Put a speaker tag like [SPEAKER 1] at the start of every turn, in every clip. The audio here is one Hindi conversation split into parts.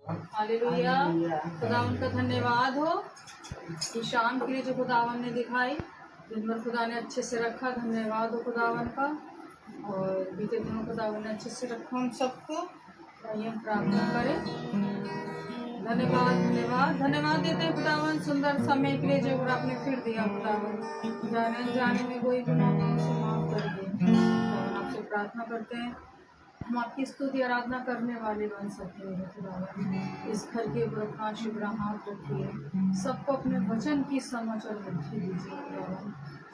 [SPEAKER 1] हालेलुया। खुदावन का धन्यवाद हो कि शाम के लिए जो खुदावन ने दिखाई, दिन भर खुदा ने अच्छे से रखा। धन्यवाद हो खुदावन का। और बीते दिनों खुदावन ने अच्छे से रखा हम सबको। आइए हम प्रार्थना करें। धन्यवाद धन्यवाद धन्यवाद देते हैं खुदावन सुंदर समय के लिए जो आपने फिर दिया। खुदावन जाने जाने में कोई गुनाह हो उसे माफ कर दे। खुदावन आपसे प्रार्थना करते हैं हम आपकी स्तुति आराधना करने वाले बन सके। खुदावन इस घर के ऊपर अपना शुभ हाथ रखिए। सबको अपने वचन की समझ और बुद्धि दीजिए। खुदावन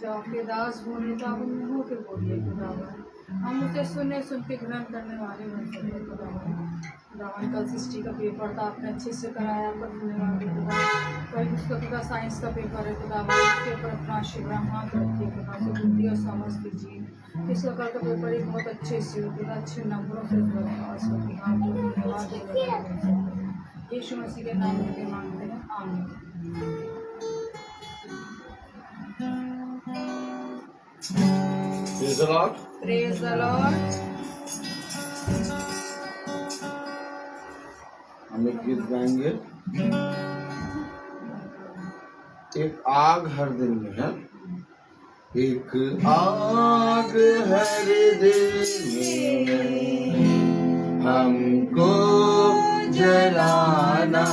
[SPEAKER 1] जो आपके दास बोले तो आप उनमें हो के बोलिए। खुदावन हम उसे सुने सुन के ग्रहण करने वाले बन सके। खुदावन कल सृष्टि का पेपर था, आपने अच्छे से कराया। आपका धन्यवाद खुदावन। कल पुस्तकों का साइंस का पेपर है खुदावन, उसके ऊपर अपना शुभ हाथ रखिए। खुदा से बुद्धि और समझ दीजिए। इसका कल का पेपर ही बहुत अच्छे से होगा, अच्छे नंबरों से पास होगी। आपको धन्यवाद। यीशु मसीह के नाम में मांगते हैं, आमीन।
[SPEAKER 2] Praise the Lord.
[SPEAKER 1] Praise the Lord.
[SPEAKER 2] हम एक गीत गाएंगे। एक आग हर दिल में है। एक आग हर दिल में हमको जलाना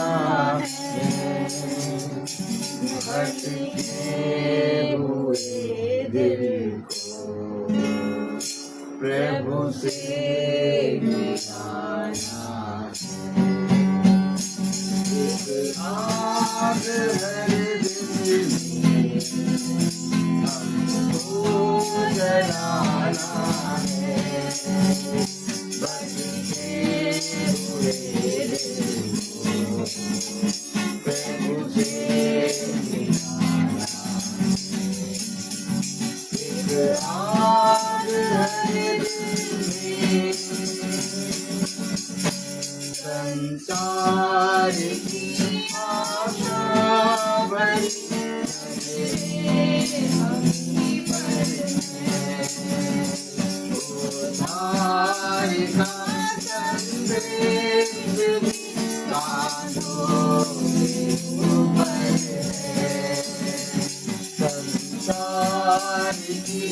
[SPEAKER 2] है। भटके हुए दिल को प्रभु से मिलाना है। एक आग हर दिल में हमको जलाना है। भटके हुए दिल को प्रभु से मिलाना है। एक आग हर दिल में संसार की आशा भरी उद्धार का संदेश भी कानों के ऊपर है। संसार की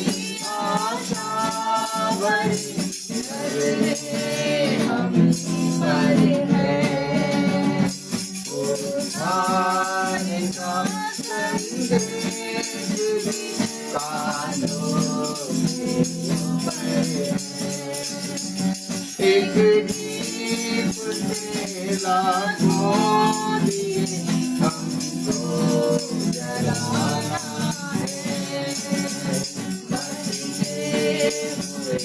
[SPEAKER 2] आशा भरी हम पर है। उद्धार का संदेश भी कानों के ऊपर है। एक दीप से लाखों दिए हमको जलाना है। भटके हुए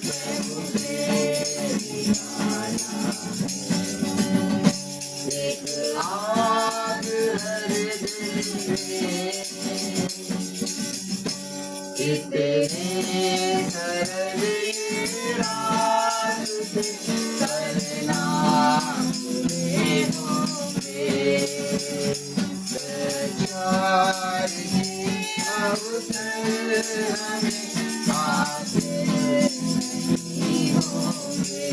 [SPEAKER 2] प्रभु से मिलाना है। एक आग हर दिल में कितने सरल रास्ते चलना पूरे होंगे। प्रचार के अवसर हमें हासिल नहीं होंगे।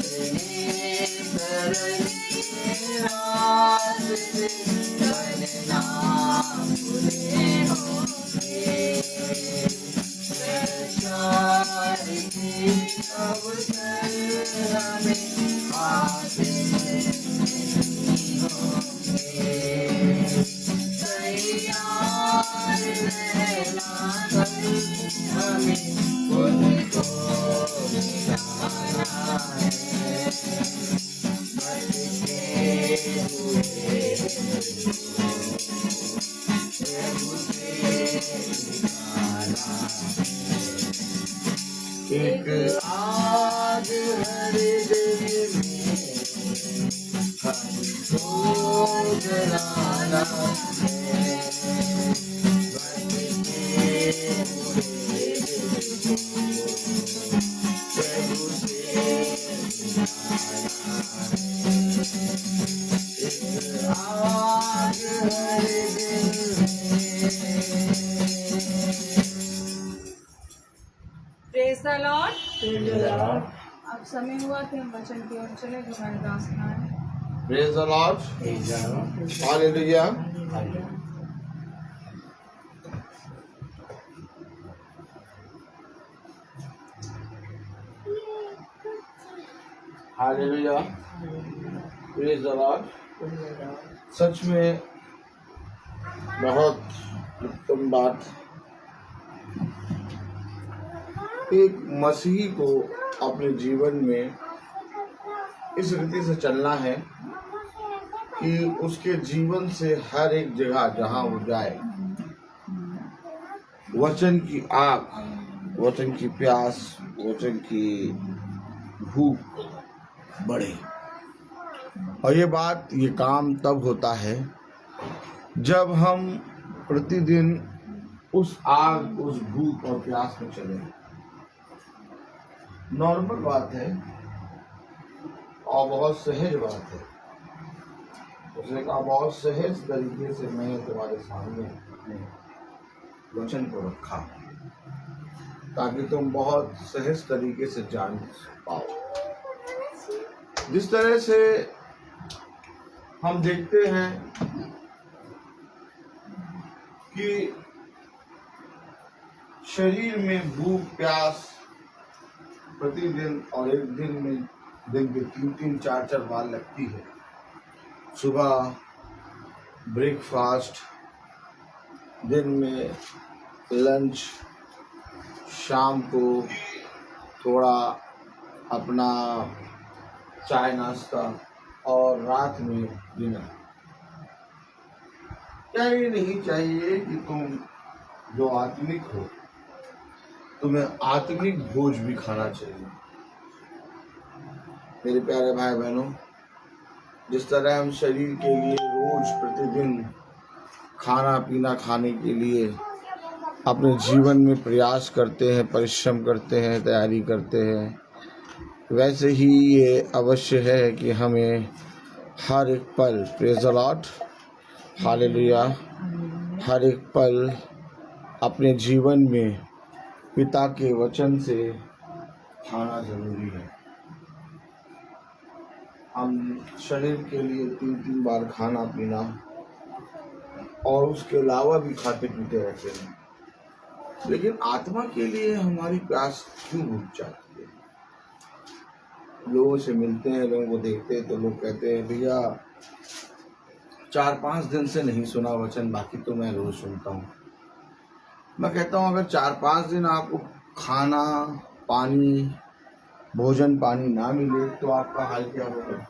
[SPEAKER 2] कितने सरल रास्ते चलना पूरे होंगे। प्रचार के अवसर हमें हासिल नहीं होंगे। तैयार रहना कर हमें खुद को मिलाना है। भटके हुए प्रभु से मिलाना है। एक आग हर दिल में हमको जलाना है। भटके हुए दिल को प्रभु से मिलाना है। एक आग हर दिल में।
[SPEAKER 1] Praise the Lord.
[SPEAKER 2] Praise the Lord.
[SPEAKER 1] अब समय हुआ कि हम वचन की ओर चले जो हमारे दास खाएं।
[SPEAKER 2] Praise the Lord. Hallelujah. Hallelujah. Praise the Lord. सच में बहुत उत्तम बात, एक मसीही को अपने जीवन में इस रीति से चलना है कि उसके जीवन से हर एक जगह जहां वो जाए वचन की आग, वचन की प्यास, वचन की भूख बढ़े। और ये काम तब होता है जब हम प्रतिदिन उस आग, उस भूख और प्यास में चले। नॉर्मल बात है और बहुत सहज बात है। उसने कहा बहुत सहज तरीके से मैं तुम्हारे सामने अपने वचन को रखा ताकि तुम बहुत सहज तरीके से जान पाओ। जिस तरह से हम देखते हैं कि शरीर में भूख प्यास प्रतिदिन और एक दिन में दिन के 3-3, 4-4 बार लगती है। सुबह ब्रेकफास्ट, दिन में लंच, शाम को थोड़ा अपना चाय नाश्ता और रात में डिनर। क्या ये नहीं चाहिए कि तुम जो आत्मिक हो तुम्हें आत्मिक भोज भी खाना चाहिए। मेरे प्यारे भाई बहनों, जिस तरह हम शरीर के लिए रोज प्रतिदिन खाना पीना खाने के लिए अपने जीवन में प्रयास करते हैं, परिश्रम करते हैं, तैयारी करते हैं, वैसे ही ये अवश्य है कि हमें हर एक पल, प्रेज़ द लॉर्ड, हालेलुया, हर एक पल अपने जीवन में पिता के वचन से खाना जरूरी है। हम शरीर के लिए 3-3 बार खाना पीना और उसके अलावा भी खाते पीते रहते हैं, लेकिन आत्मा के लिए हमारी प्यास क्यों बुझ जाती है? लोगों से मिलते हैं, लोगों को देखते हैं तो लोग कहते हैं भैया 4-5 दिन से नहीं सुना वचन, बाकी तो मैं रोज सुनता हूँ। मैं कहता हूँ अगर 4-5 दिन आपको खाना पानी, भोजन पानी ना मिले तो आपका हाल क्या होगा?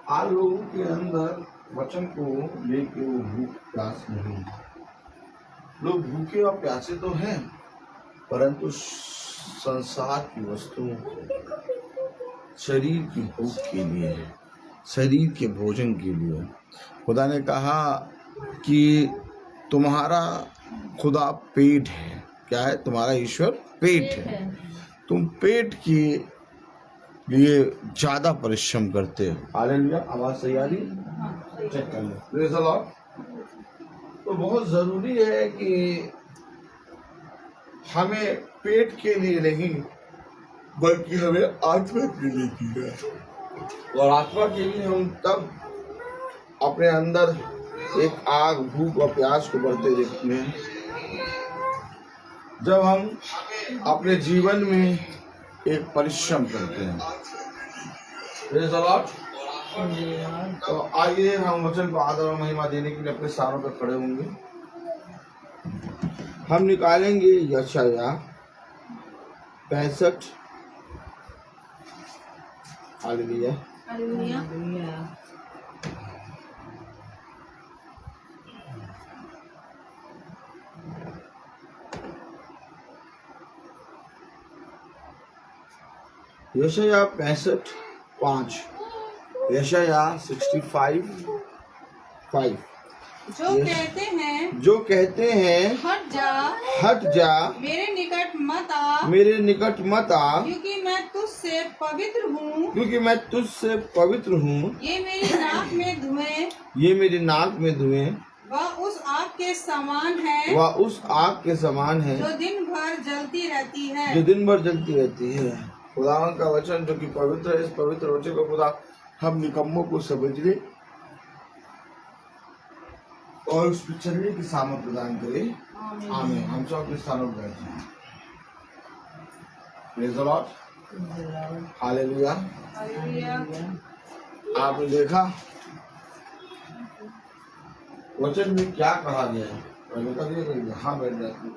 [SPEAKER 2] आज लोगों के अंदर वचन को लेके वो भूख प्यास नहीं है। लोग भूखे और प्यासे तो हैं, परंतु संसार की वस्तुओं शरीर की भूख के लिए है, शरीर के भोजन के लिए। खुदा ने कहा कि तुम्हारा खुदा पेट है। क्या है? तुम्हारा ईश्वर पेट है। तुम पेट के लिए ज्यादा परिश्रम करते हो। हालेलुया, आवाज सही आ रही? चेक कर लो। Praise the Lord. तो बहुत जरूरी है कि हमें पेट के लिए नहीं बल्कि हमें आत्मा के लिए किया है। और आत्मा के लिए हम तब अपने अंदर एक आग, भूख और प्यास को बढ़ते देखते हैं जब हम अपने जीवन में एक परिश्रम करते हैं। Praise the Lord. तो आइए हम वचन को आदर और महिमा देने के लिए अपने स्थानों पर खड़े होंगे। हम निकालेंगे यशायाह 65। Hallelujah,
[SPEAKER 1] hallelujah.
[SPEAKER 2] यशायाह 65:5, यशायाह 65:5। जो कहते हैं हट जा
[SPEAKER 1] मेरे निकट मत आ,
[SPEAKER 2] क्योंकि मैं तुझसे पवित्र हूँ। ये मेरी नाक में धुएं,
[SPEAKER 1] वह उस आग के समान है, जो दिन भर जलती रहती है।
[SPEAKER 2] खुदावन का वचन जो कि पवित्र है, इस पवित्र वचन को खुदा हम निकम्मों को समझने और उस पर चलने की सामर्थ प्रदान करे। आमीन। हम सब अपने स्थानों पर बैठे हैं। Praise the Lord, hallelujah. आपने देखा वचन में क्या कहा गया है? पहले कहा गया कि यहाँ बैठ जाते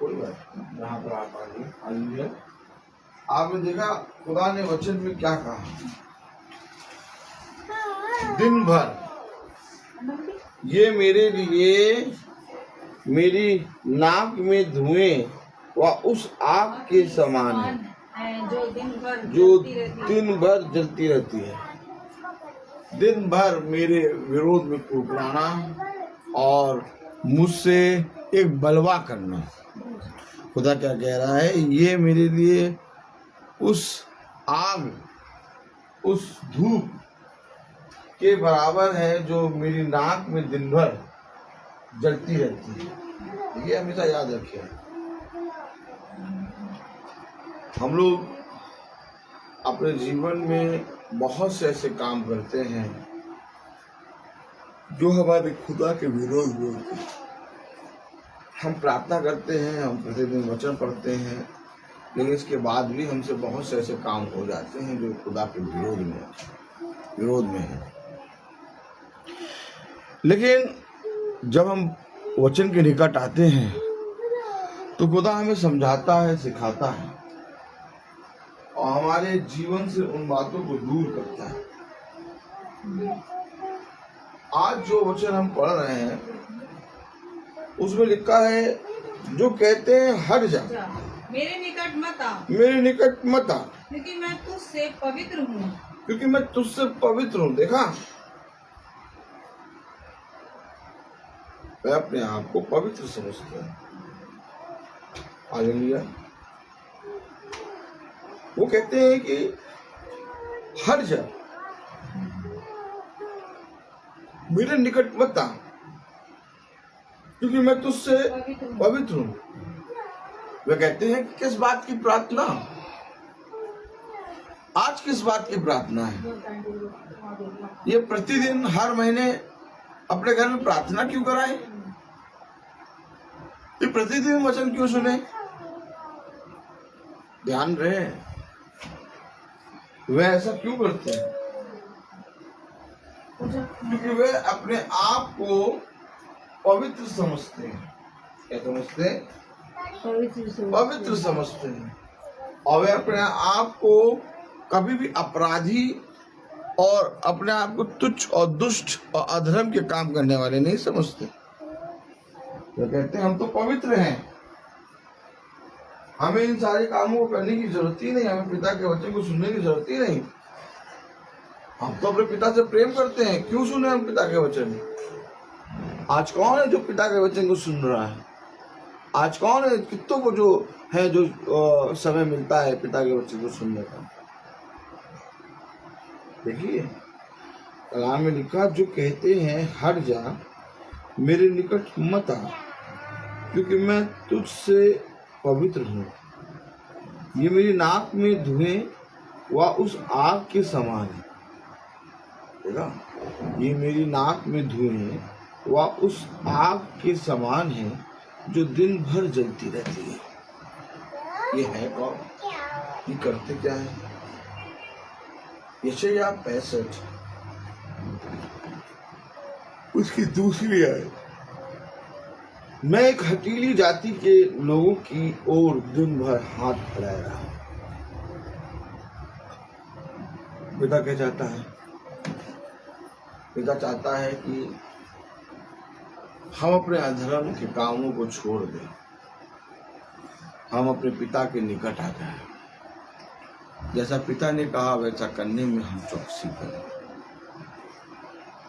[SPEAKER 2] कोई बात नहीं, यहाँ पर आप आइए। हालेलुया। आपने देखा खुदा ने वचन में क्या कहा? दिन भर ये मेरे लिए मेरी नाक में धुएं व उस आग के समान है जो दिन भर जलती रहती है। दिन भर मेरे विरोध में कुड़कुड़ाना और मुझसे एक बलवा करना। खुदा क्या कह रहा है? ये मेरे लिए उस आग, उस धूप के बराबर है जो मेरी नाक में दिन भर जलती रहती है। ये हमेशा याद रखिए। हम लोग अपने जीवन में बहुत से ऐसे काम करते हैं जो हमारे खुदा के विरोध में होते हैं। हम प्रार्थना करते हैं, हम प्रतिदिन वचन पढ़ते हैं, लेकिन इसके बाद भी हमसे बहुत से ऐसे काम हो जाते हैं जो खुदा के विरोध में है। लेकिन जब हम वचन के निकट आते हैं तो खुदा हमें समझाता है, सिखाता है और हमारे जीवन से उन बातों को दूर करता है। आज जो वचन हम पढ़ रहे हैं उसमें लिखा है, जो कहते हैं हट जा,
[SPEAKER 1] मेरे निकट मत आ,
[SPEAKER 2] मेरे निकट मत आ,
[SPEAKER 1] क्योंकि मैं तुझसे पवित्र हूँ,
[SPEAKER 2] क्योंकि मैं तुझसे पवित्र हूँ। देखा, मैं अपने आप को पवित्र समझता हूँ। हालेलुया। वो कहते हैं कि हट जा, मेरे निकट मत आ, क्योंकि मैं तुझसे पवित्र हूँ। वे कहते हैं कि किस बात की प्रार्थना? आज किस बात की प्रार्थना है? ये प्रतिदिन हर महीने अपने घर में प्रार्थना क्यों कराएं? ये प्रतिदिन वचन क्यों सुने? ध्यान रहे, वे ऐसा क्यों करते हैं? क्योंकि वे अपने आप को पवित्र समझते हैं। क्या समझते हैं? पवित्र समझते हैं। और वे अपने आप को कभी भी अपराधी और अपने आप को तुच्छ और दुष्ट और अधर्म के काम करने वाले नहीं समझते। वे कहते हैं हम तो पवित्र हैं, हमें इन सारे कामों को करने की जरूरत ही नहीं, हमें पिता के वचन को सुनने की जरूरत ही नहीं। हम तो अपने पिता से प्रेम करते हैं, क्यों सुने हम पिता के वचन? आज कौन है जो पिता के वचन को सुन रहा है? आज कौन है, कितनों को जो है जो समय मिलता है पिता के वचन को सुनने का? देखिए, कलाम में लिखा, जो कहते हैं हट जा, मेरे निकट मत आ, क्योंकि मैं तुझसे पवित्र हूँ। ये मेरी नाक में धुएं व उस आग के समान है। देखा, ये मेरी नाक में धुएं व उस आग के समान है जो दिन भर जलती रहती है। ये है कौन? ये करते क्या है? यशायाह 65 उसकी दूसरी आयत, मैं एक हठीली जाति के लोगों की ओर दिन भर हाथ फैलाए रहा। पिता क्या चाहता है? पिता चाहता है कि हम अपने अधर्म के कामों को छोड़ दें, हम अपने पिता के निकट आ जाएं। जैसा पिता ने कहा वैसा करने में हम चौकसी करें।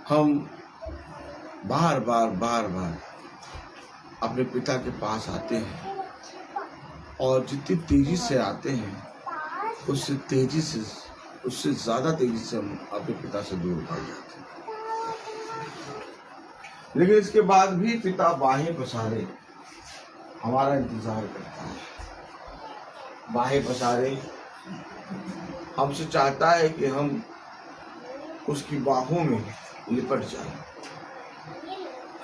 [SPEAKER 2] हम बार बार अपने पिता के पास आते हैं और जितनी तेजी से आते हैं उससे ज्यादा तेजी से हम अपने पिता से दूर भाग जाते हैं। लेकिन इसके बाद भी पिता बाहें पसारे हमारा इंतजार करता है। बाहें पसारे, हमसे चाहता है कि हम उसकी बाहों में लिपट जाएं।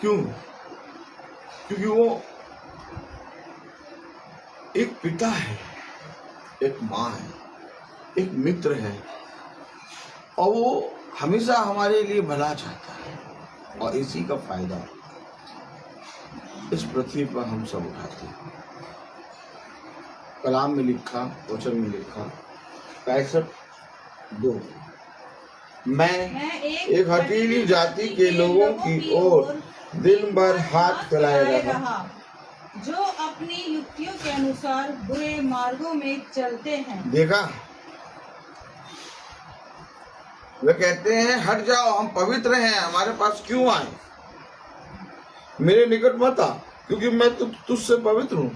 [SPEAKER 2] क्यों? क्योंकि वो एक पिता है, एक माँ है, एक मित्र है, और वो हमेशा हमारे लिए भला चाहता है, और इसी का फायदा इस पृथ्वी पर हम सब उठाते हैं। कलाम में लिखा, वचन में लिखा 65:2, मैं एक हठीली जाति के लोगों की ओर दिन भर हाथ फैलाए रहा,
[SPEAKER 1] जो अपनी युक्तियों के अनुसार बुरे मार्गों में चलते हैं। देखा,
[SPEAKER 2] वे कहते हैं हट जाओ, हम पवित्र हैं, हमारे पास क्यों आए, मेरे निकट मत आ, क्योंकि मैं तुझसे पवित्र हूँ।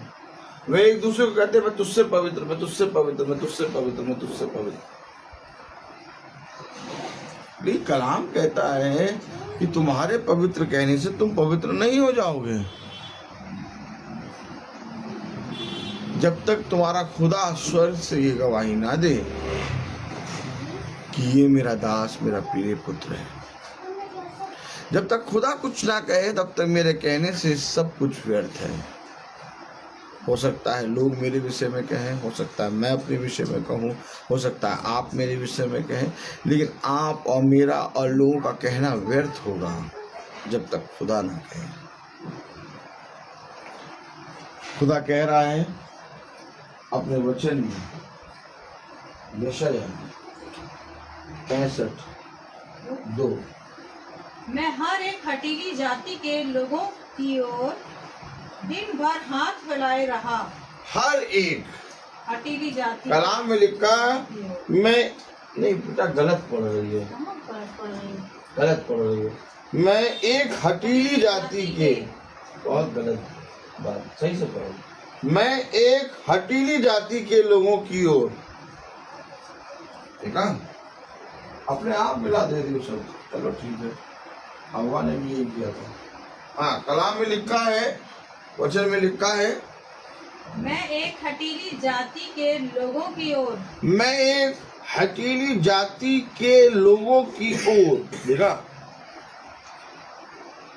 [SPEAKER 2] वे एक दूसरे को कहते हैं मैं तुझसे पवित्र, मैं तुझसे पवित्र, मैं तुझसे पवित्र, मैं तुझसे पवित्र। लेकिन कलाम कहता है कि तुम्हारे पवित्र कहने से तुम पवित्र नहीं हो जाओगे जब तक तुम्हारा खुदा स्वर्ग से ये गवाही ना दे कि ये मेरा दास, मेरा प्रिय पुत्र है। जब तक खुदा कुछ ना कहे तब तक मेरे कहने से सब कुछ व्यर्थ है। हो सकता है लोग मेरे विषय में कहें, हो सकता है मैं अपने विषय में कहूँ, हो सकता है आप मेरे विषय में कहें, लेकिन आप और मेरा और लोगों का कहना व्यर्थ होगा जब तक खुदा ना कहे। खुदा कह रहा है अपने वचन में, यशायाह 65:2,
[SPEAKER 1] मैं हर एक हठीली जाति के लोगों की ओर दिन भर हाथ फैलाए रहा।
[SPEAKER 2] हर एक
[SPEAKER 1] हठीली जाति,
[SPEAKER 2] कलाम में लिखा, मैं नहीं बेटा, गलत पढ़ रही है, गलत पढ़ रही है। मैं एक हठीली जाति के, बहुत गलत बात, सही से पढ़ो। मैं एक हठीली जाति के लोगों की ओर, देखा, अपने आप मिला दे रही सब। चलो ठीक है, हवा ने भी यही किया था। हाँ, कलाम में लिखा है, वचन में लिखा है,
[SPEAKER 1] मैं एक हठीली जाति के लोगों की ओर,
[SPEAKER 2] मैं एक हठीली जाति के लोगों की ओर। देखा,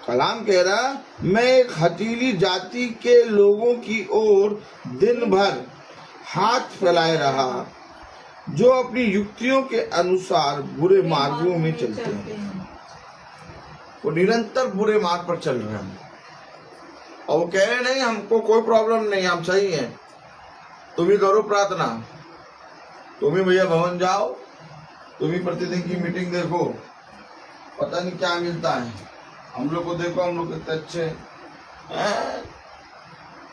[SPEAKER 2] कलाम कह रहा, मैं एक हठीली जाति के लोगों की ओर दिन भर हाथ फैलाए रहा, जो अपनी युक्तियों के अनुसार बुरे मार्गों में चलते हैं। वो निरंतर बुरे मार्ग पर चल रहे हैं, और वो कह रहे नहीं हमको कोई प्रॉब्लम नहीं, हम सही हैं, तुम ही करो प्रार्थना, तुम ही भैया भवन जाओ, तुम ही प्रतिदिन की मीटिंग देखो, पता नहीं क्या मिलता है, हम लोग को देखो, हम लोग कितने अच्छे हैं।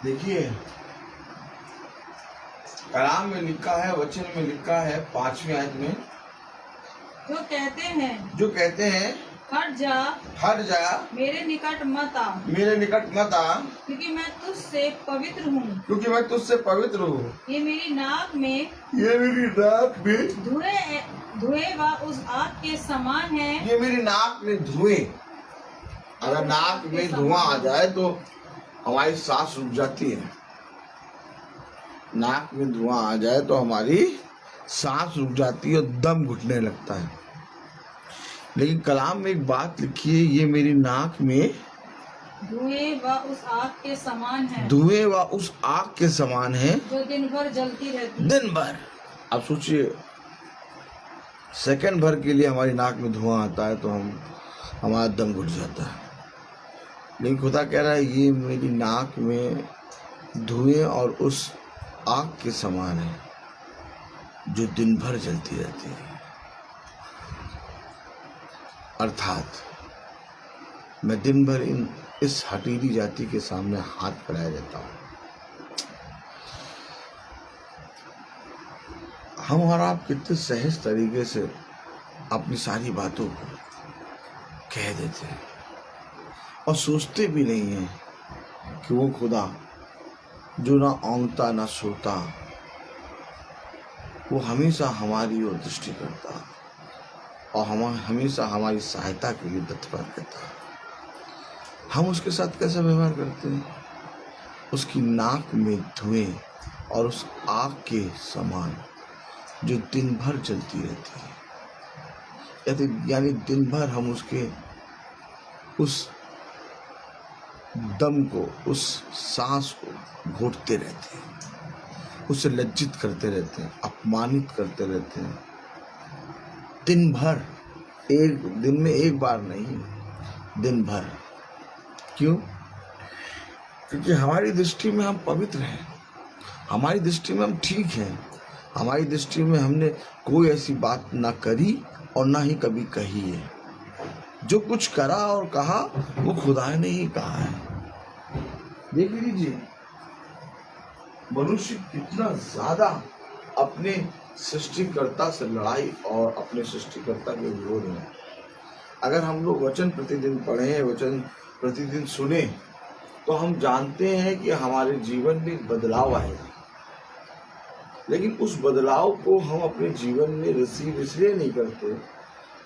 [SPEAKER 2] देखिए, कलाम में लिखा है, वचन में लिखा है 5वीं आयत में, जो कहते हैं
[SPEAKER 1] हट जा,
[SPEAKER 2] हट जा,
[SPEAKER 1] मेरे निकट मत आ,
[SPEAKER 2] मेरे निकट मत आ,
[SPEAKER 1] क्योंकि मैं तुझसे पवित्र हूँ,
[SPEAKER 2] क्योंकि मैं तुझसे पवित्र हूँ।
[SPEAKER 1] ये मेरी नाक में धुएं व उस आग के समान है।
[SPEAKER 2] ये मेरी नाक में धुएं, अगर नाक में धुआं आ जाए तो हमारी सांस रुक जाती है। नाक में धुआं आ जाए तो हमारी सांस रुक जाती है और दम घुटने लगता है। लेकिन कलाम में एक बात लिखी है, ये मेरी नाक में
[SPEAKER 1] धुएं व उस आग के समान है,
[SPEAKER 2] धुएं व उस आग के समान है,
[SPEAKER 1] जो दिन भर जलती रहती है।
[SPEAKER 2] दिन भर। अब सोचिए, सेकंड भर के लिए हमारी नाक में धुआं आता है तो हमारा दम घुट जाता है। लेकिन खुदा कह रहा है ये मेरी नाक में धुएं और उस आग के समान है, जो दिन भर जलती रहती है। अर्थात मैं दिन भर इस हठीली जाति के सामने हाथ फैलाया रहता हूँ। हम और आप कितने सहज तरीके से अपनी सारी बातों को कह देते हैं और सोचते भी नहीं हैं कि वो खुदा जो ना औंगता ना सोता, वो हमेशा हमारी ओर दृष्टि करता और हमेशा हमारी सहायता के लिए तत्पर रहता है। हम उसके साथ कैसे व्यवहार करते हैं? उसकी नाक में धुएं और उस आग के समान जो दिन भर जलती रहती है, यानी दिन भर हम उसके उस दम को, उस सांस को घोटते रहते हैं, उसे लज्जित करते रहते हैं, अपमानित करते रहते हैं, दिन भर, एक दिन में एक बार नहीं, दिन भर। क्यों? क्योंकि हमारी दृष्टि में हम पवित्र हैं, हमारी दृष्टि में हम ठीक हैं, हमारी दृष्टि में हमने कोई ऐसी बात ना करी और ना ही कभी कही है। जो कुछ करा और कहा वो खुदा ने ही कहा है। देख लीजिए मनुष्य कितना ज्यादा अपने सृष्टिकर्ता से लड़ाई और अपने सृष्टिकर्ता के विरोध में। अगर हम लोग वचन प्रतिदिन पढ़ें, वचन प्रतिदिन सुने, तो हम जानते हैं कि हमारे जीवन में बदलाव आएगा। लेकिन उस बदलाव को हम अपने जीवन में रिसीव इसलिए नहीं करते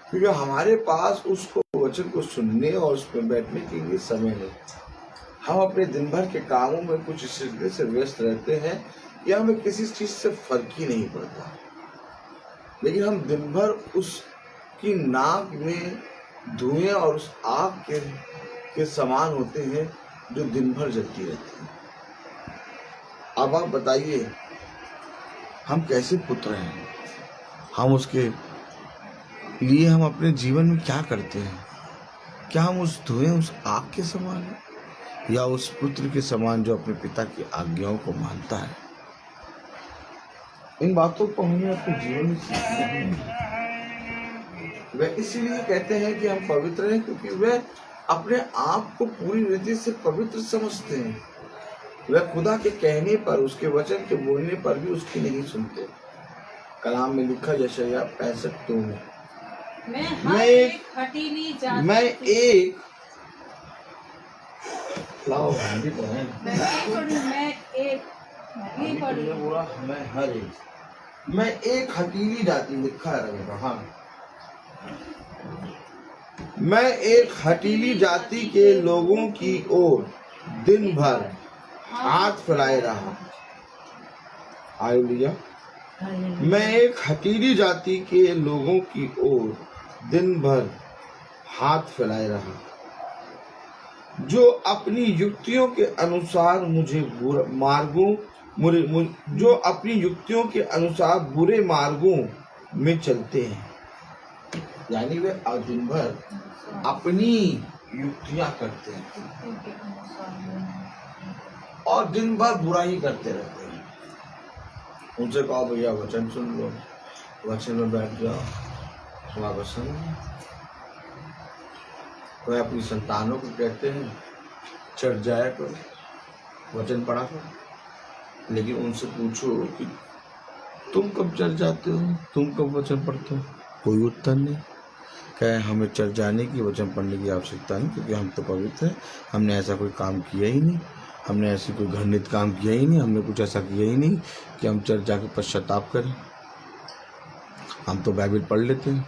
[SPEAKER 2] क्योंकि हमारे पास उसको वचन को सुनने और उसमें बैठने के लिए समय नहीं। हम अपने दिन भर के कामों में कुछ इस तरीके से व्यस्त रहते हैं या हमें किसी चीज से फर्क ही नहीं पड़ता, लेकिन हम दिन भर उसकी नाक में धुएं और उस आग के समान होते हैं जो दिन भर जलती रहती है। अब आप बताइए हम कैसे पुत्र हैं? हम उसके लिए हम अपने जीवन में क्या करते हैं? क्या हम उस धुएं, उस आग के समान हैं या उस पुत्र के समान जो अपने पिता की आज्ञाओं को मानता है? इन बातों को हमें अपने जीवन में सीखना है। वह इसीलिए कहते हैं कि हम पवित्र हैं क्योंकि वह अपने आप को पूरी रीति से पवित्र समझते हैं। वह खुदा के कहने पर, उसके वचन के बोलने पर भी उसकी नहीं सुनते। कलाम में लिखा यशायाह 65:2 में, मैं एक हठीली जाति, लिखा है। हाँ, मैं एक हठीली जाति के लोगों की ओर दिन भर हाथ फैलाए रहा। हालेलुया। मैं एक हठीली जाति के लोगों की ओर दिन भर हाथ फैलाए रहा, जो अपनी युक्तियों के अनुसार बुरे मार्गों में चलते हैं। यानी वे दिन भर अपनी युक्तियां करते हैं और दिन भर बुराई करते रहते हैं। उनसे कहो भैया वचन सुन लो, वचन में बैठ जाओ, थोड़ा वचन। वह अपनी संतानों को कहते हैं चढ़ जाया करो, वचन पढ़ा करो, लेकिन उनसे पूछो कि तुम कब चढ़ जाते हो, तुम कब वचन पढ़ते हो? कोई उत्तर नहीं। कहे हमें चढ़ जाने की, वचन पढ़ने की आवश्यकता नहीं क्योंकि हम तो पवित्र हैं, हमने ऐसा कोई काम किया ही नहीं, हमने ऐसी कोई घृणित काम किया ही नहीं, हमने कुछ ऐसा किया ही नहीं कि हम चर्च जाके पश्चाताप करें। हम तो बाइबल पढ़ लेते हैं।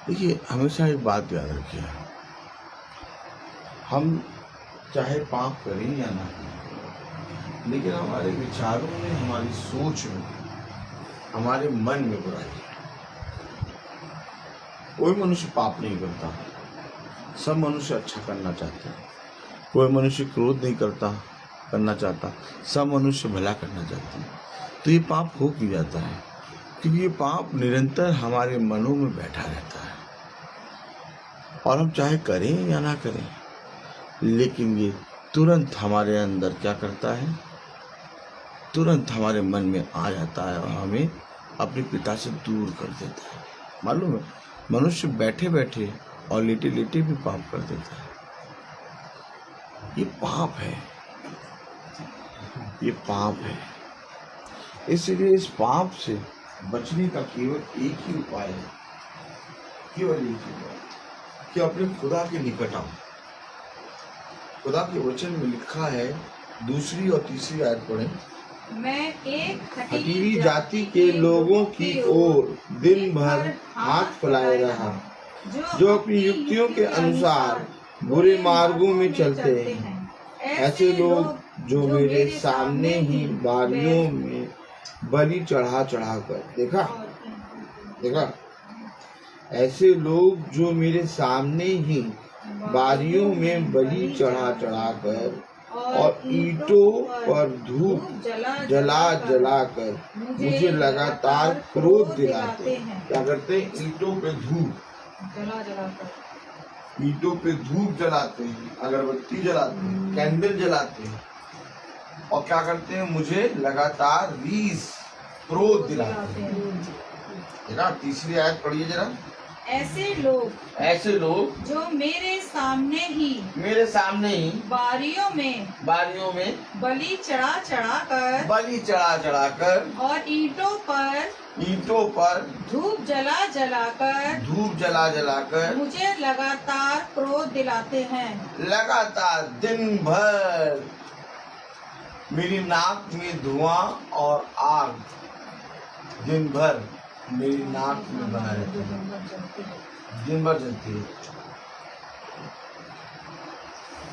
[SPEAKER 2] देखिए हमेशा एक बात याद रखिए, हम चाहे पाप करें या ना करें, लेकिन हमारे विचारों में, हमारी सोच में, हमारे मन में बुराई है। कोई मनुष्य पाप नहीं करता, सब मनुष्य अच्छा करना चाहते हैं। कोई मनुष्य क्रोध नहीं करना चाहता, सब मनुष्य भला करना चाहते हैं। तो ये पाप हो क्यों जाता है? क्योंकि ये पाप निरंतर हमारे मनों में बैठा रहता है और हम चाहे करें या ना करें, लेकिन ये तुरंत हमारे अंदर क्या करता है, तुरंत हमारे मन में आ जाता है और हमें अपने पिता से दूर कर देता है। मालूम है, मनुष्य बैठे बैठे और लेटे लेटे भी पाप कर देता है। ये पाप है, ये पाप है। इसलिए इस पाप से बचने का केवल एक ही उपाय है, केवल एक ही उपाय कि अपने खुदा के निकट आओ। खुदा के वचन में लिखा है, 2 और 3 आयत पढ़ें।
[SPEAKER 1] मैं एक
[SPEAKER 2] हठीली जाति के लोगों की ओर दिन भर हाथ फैलाए रहा, जो अपनी युक्तियों के अनुसार बुरे मार्गों में चलते हैं। ऐसे लोग जो मेरे सामने ही बारियों में बलि चढ़ा चढ़ा कर, देखा देखा, ऐसे लोग जो मेरे सामने ही बारियों में बलि चढ़ा चढ़ा कर और ईंटों पर धूप जला जला कर मुझे लगातार क्रोध दिलाते हैं। क्या करते हैं? ईंटों पे धूप
[SPEAKER 1] जला जला कर,
[SPEAKER 2] ईंटों पे धूप जलाते हैं, अगरबत्ती जलाते हैं, कैंडल जलाते हैं, और क्या करते हैं? मुझे लगातार रीस क्रोध दिलाते हैं। देखा, तीसरी आयत पढ़िए जरा।
[SPEAKER 1] ऐसे लोग
[SPEAKER 2] जो
[SPEAKER 1] मेरे सामने ही
[SPEAKER 2] बारियों में
[SPEAKER 1] बलि चढ़ा चढ़ा कर और ईंटों पर धूप जला जला कर मुझे लगातार क्रोध दिलाते हैं।
[SPEAKER 2] लगातार दिन भर मेरी नाक में धुआं और आग दिन भर मेरी नाक में बना रहता है, दिन भर जलती है।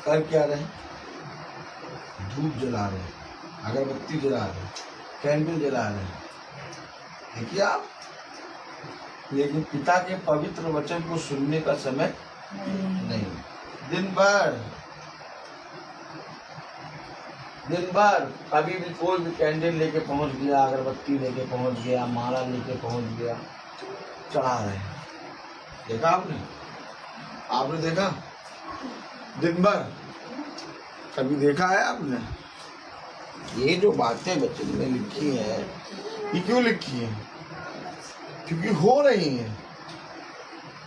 [SPEAKER 2] कर क्या रहे? धूप जला रहे, अगरबत्ती जला रहे, कैंडल जला रहे। देखिए आप, लेकिन पिता के पवित्र वचन को सुनने का समय नहीं। दिन भर कभी भी कोई भी कैंडल लेके पहुंच गया, अगरबत्ती लेके पहुंच गया, माला लेके पहुंच गया, चढ़ा रहे। देखा आपने देखा? दिन भर कभी देखा है आपने? ये जो बातें वचन में लिखी है, ये क्यों लिखी है? क्योंकि हो रही है,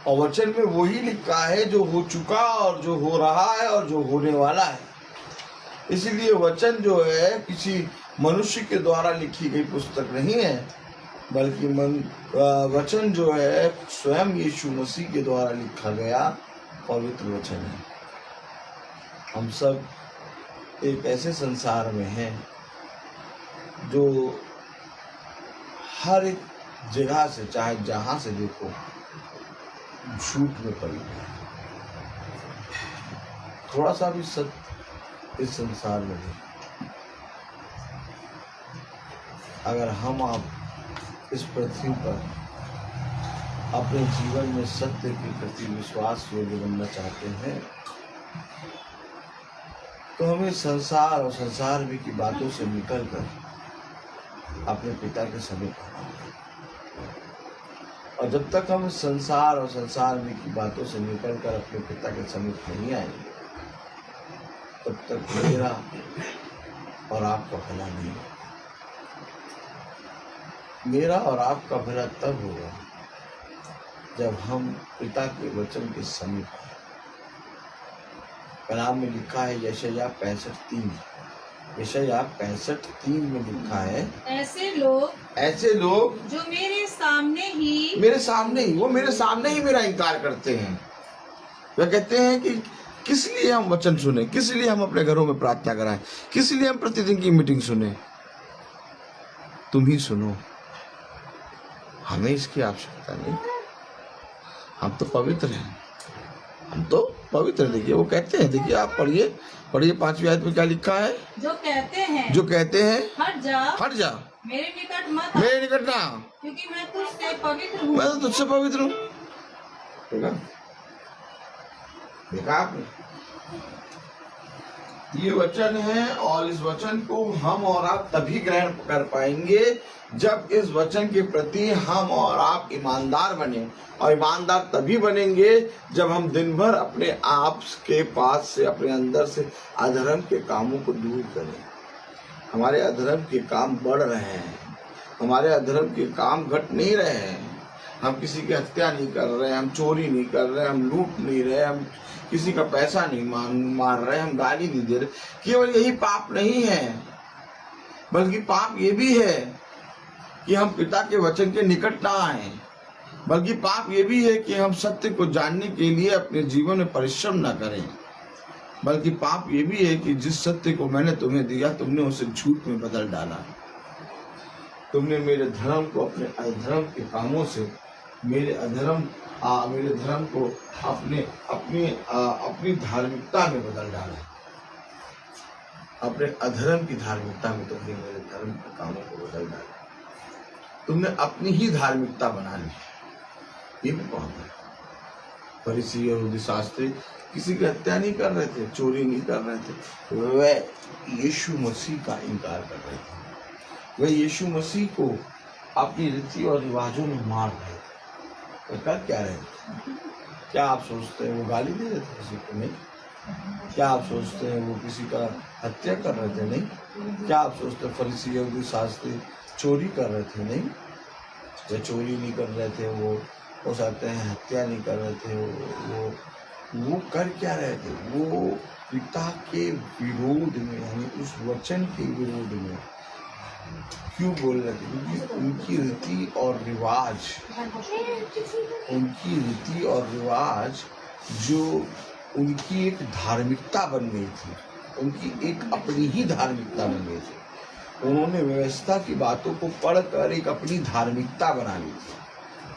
[SPEAKER 2] और वचन में वही लिखा है जो हो चुका और जो हो रहा है और जो होने वाला है। इसलिए वचन जो है किसी मनुष्य के द्वारा लिखी गई पुस्तक नहीं है, बल्कि वचन जो है स्वयं यीशु मसीह के द्वारा लिखा गया पवित्र वचन है। हम सब एक ऐसे संसार में हैं जो हर एक जगह से, चाहे जहां से देखो, झूठ में पड़ी है। थोड़ा सा भी सत्य इस संसार में है। अगर हम आप इस पृथ्वी पर अपने जीवन में सत्य के प्रति विश्वास योग्य बनना चाहते हैं, तो हमें संसार और संसार में की बातों से निकलकर अपने पिता के समीप आना है। और जब तक हम संसार और संसार में की बातों से निकलकर अपने पिता के समीप नहीं आएंगे, तब तक मेरा और आपका भला नहीं। मेरा और आपका भला तब होगा जब हम पिता के वचन के समीप आए। कलाम में लिखा है यशायाह 65:3, यशायाह 65:3 में लिखा है, ऐसे लोग
[SPEAKER 1] जो मेरे सामने ही
[SPEAKER 2] वो मेरे सामने ही मेरा इनकार करते हैं। वे कहते हैं कि किस लिए हम वचन सुने, किस लिए हम अपने घरों में प्रार्थना कराएं, किस लिए हम प्रतिदिन की मीटिंग सुने? तुम ही सुनो, हमें इसकी आवश्यकता नहीं। हम तो पवित्र हैं, हम तो पवित्र। देखिए वो कहते हैं, देखिए आप पढ़िए 5वीं आयत में क्या लिखा है? जो कहते हैं हट जा
[SPEAKER 1] मेरे निकट
[SPEAKER 2] ना,
[SPEAKER 1] क्योंकि मैं तुझसे पवित्र हूँ।
[SPEAKER 2] मैं तो तुझसे पवित्र हूँ। देखा आपने? ये वचन है, और इस वचन को हम और आप तभी ग्रहण कर पाएंगे जब इस वचन के प्रति हम और आप ईमानदार बने। और ईमानदार तभी बनेंगे जब हम दिन भर अपने आप के पास से, अपने अंदर से अधर्म के कामों को दूर करें। हमारे अधर्म के काम बढ़ रहे हैं, हमारे अधर्म के काम घट नहीं रहे हैं। हम किसी की हत्या नहीं कर रहे, हम चोरी नहीं कर रहे, हम लूट नहीं रहे, हम किसी का पैसा नहीं मार रहे, हम गाली नहीं दे रहे। केवल यही पाप नहीं है, बल्कि पाप ये भी है कि हम पिता के वचन के निकट ना आए। बल्कि पाप ये भी है कि हम सत्य को जानने के लिए अपने जीवन में परिश्रम ना करें। बल्कि पाप ये भी है कि जिस सत्य को मैंने तुम्हें दिया, तुमने उसे झूठ में बदल डाला। तुमने मेरे धर्म को अपने अधर्म के कामों से, मेरे धर्म को अपनी धार्मिकता में बदल डाला। अपने अधर्म की धार्मिकता में तुमने मेरे धर्म के कामों को बदल डाला, तुमने अपनी ही धार्मिकता बना ली। ये भी कौन है? फरीसी यहूदी शास्त्री किसी की हत्या नहीं कर रहे थे, चोरी नहीं कर रहे थे, वे यीशु मसीह का इनकार कर रहे थे। वे यीशु मसीह को अपनी रीति और रिवाजों में मार रहे थे। वे कर क्या रहे थे? क्या आप सोचते हैं वो गाली दे रहे थे किसी को? नहीं। क्या आप सोचते हैं वो किसी का हत्या कर रहे थे? नहीं। क्या आप सोचते हैं फरीसी यहूदी शास्त्री चोरी कर रहे थे? नहीं। वे चोरी नहीं कर रहे थे, वो हो सकते हैं हत्या नहीं कर रहे थे, वो कर क्या रहे थे? वो पिता के विरोध में, यानी उस वचन के विरोध में क्यों बोल रहे थे? क्योंकि उनकी रीति और रिवाज जो उनकी एक धार्मिकता बन गई थी, उनकी एक अपनी ही धार्मिकता बन गई थी। उन्होंने व्यवस्था की बातों को पढ़कर एक अपनी धार्मिकता बना ली थी।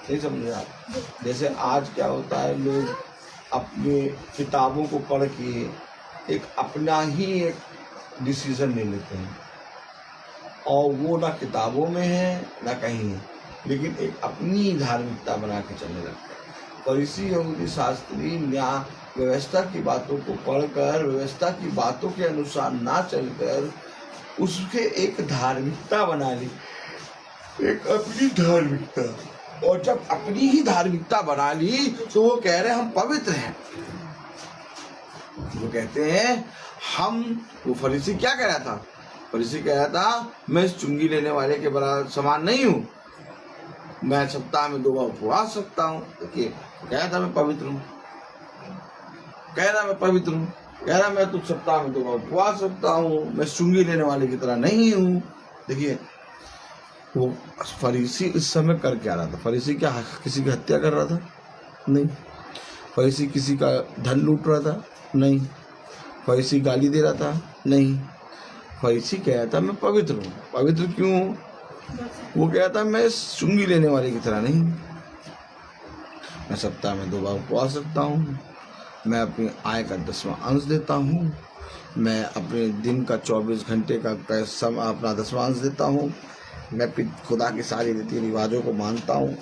[SPEAKER 2] नहीं समझे आप? जैसे आज क्या होता है, लोग अपने किताबों को पढ़ के एक अपना ही एक डिसीजन ले लेते हैं, और वो ना किताबों में है ना कहीं है, लेकिन एक अपनी धार्मिकता बना के चलने लगता है। फरीसी यहूदी शास्त्री न्याय व्यवस्था की बातों को पढ़कर, व्यवस्था की बातों के अनुसार ना चलकर उसके एक धार्मिकता बना ली, एक अपनी धार्मिकता। और जब अपनी ही धार्मिकता बना ली तो वो कह रहे हैं हम पवित्र हैं। वो कहते हैं वो फरीसी क्या कह रहा था? फरीसी कह रहा था मैं इस चुंगी लेने वाले के बराबर समान नहीं हूँ, मैं सप्ताह में 2 बार उपवास सकता हूँ। देखिए, कह रहा था मैं पवित्र हूँ, कह रहा मैं पवित्र हूँ, कह रहा मैं तो सप्ताह में 2 बार उपवास सकता हूँ, मैं चुंगी लेने वाले की तरह नहीं हूँ। देखिए, वो फरीसी इस समय कर क्या रहा था? फरीसी क्या किसी की हत्या कर रहा था? नहीं। फरीसी किसी का धन लूट रहा था? नहीं। फरीसी गाली दे रहा था? नहीं। फरीसी कह रहा था मैं पवित्र हूँ। पवित्र क्यों हूँ? वो कह रहा था मैं चुंगी लेने वाले की तरह नहीं, मैं सप्ताह में 2 बार उपवास सकता हूँ, मैं अपनी आय का 10वां अंश देता हूँ, मैं अपने दिन का 24 घंटे का अपना 10वां अंश देता हूँ, मैं खुदा की सारी रीति रिवाजों को मानता हूँ,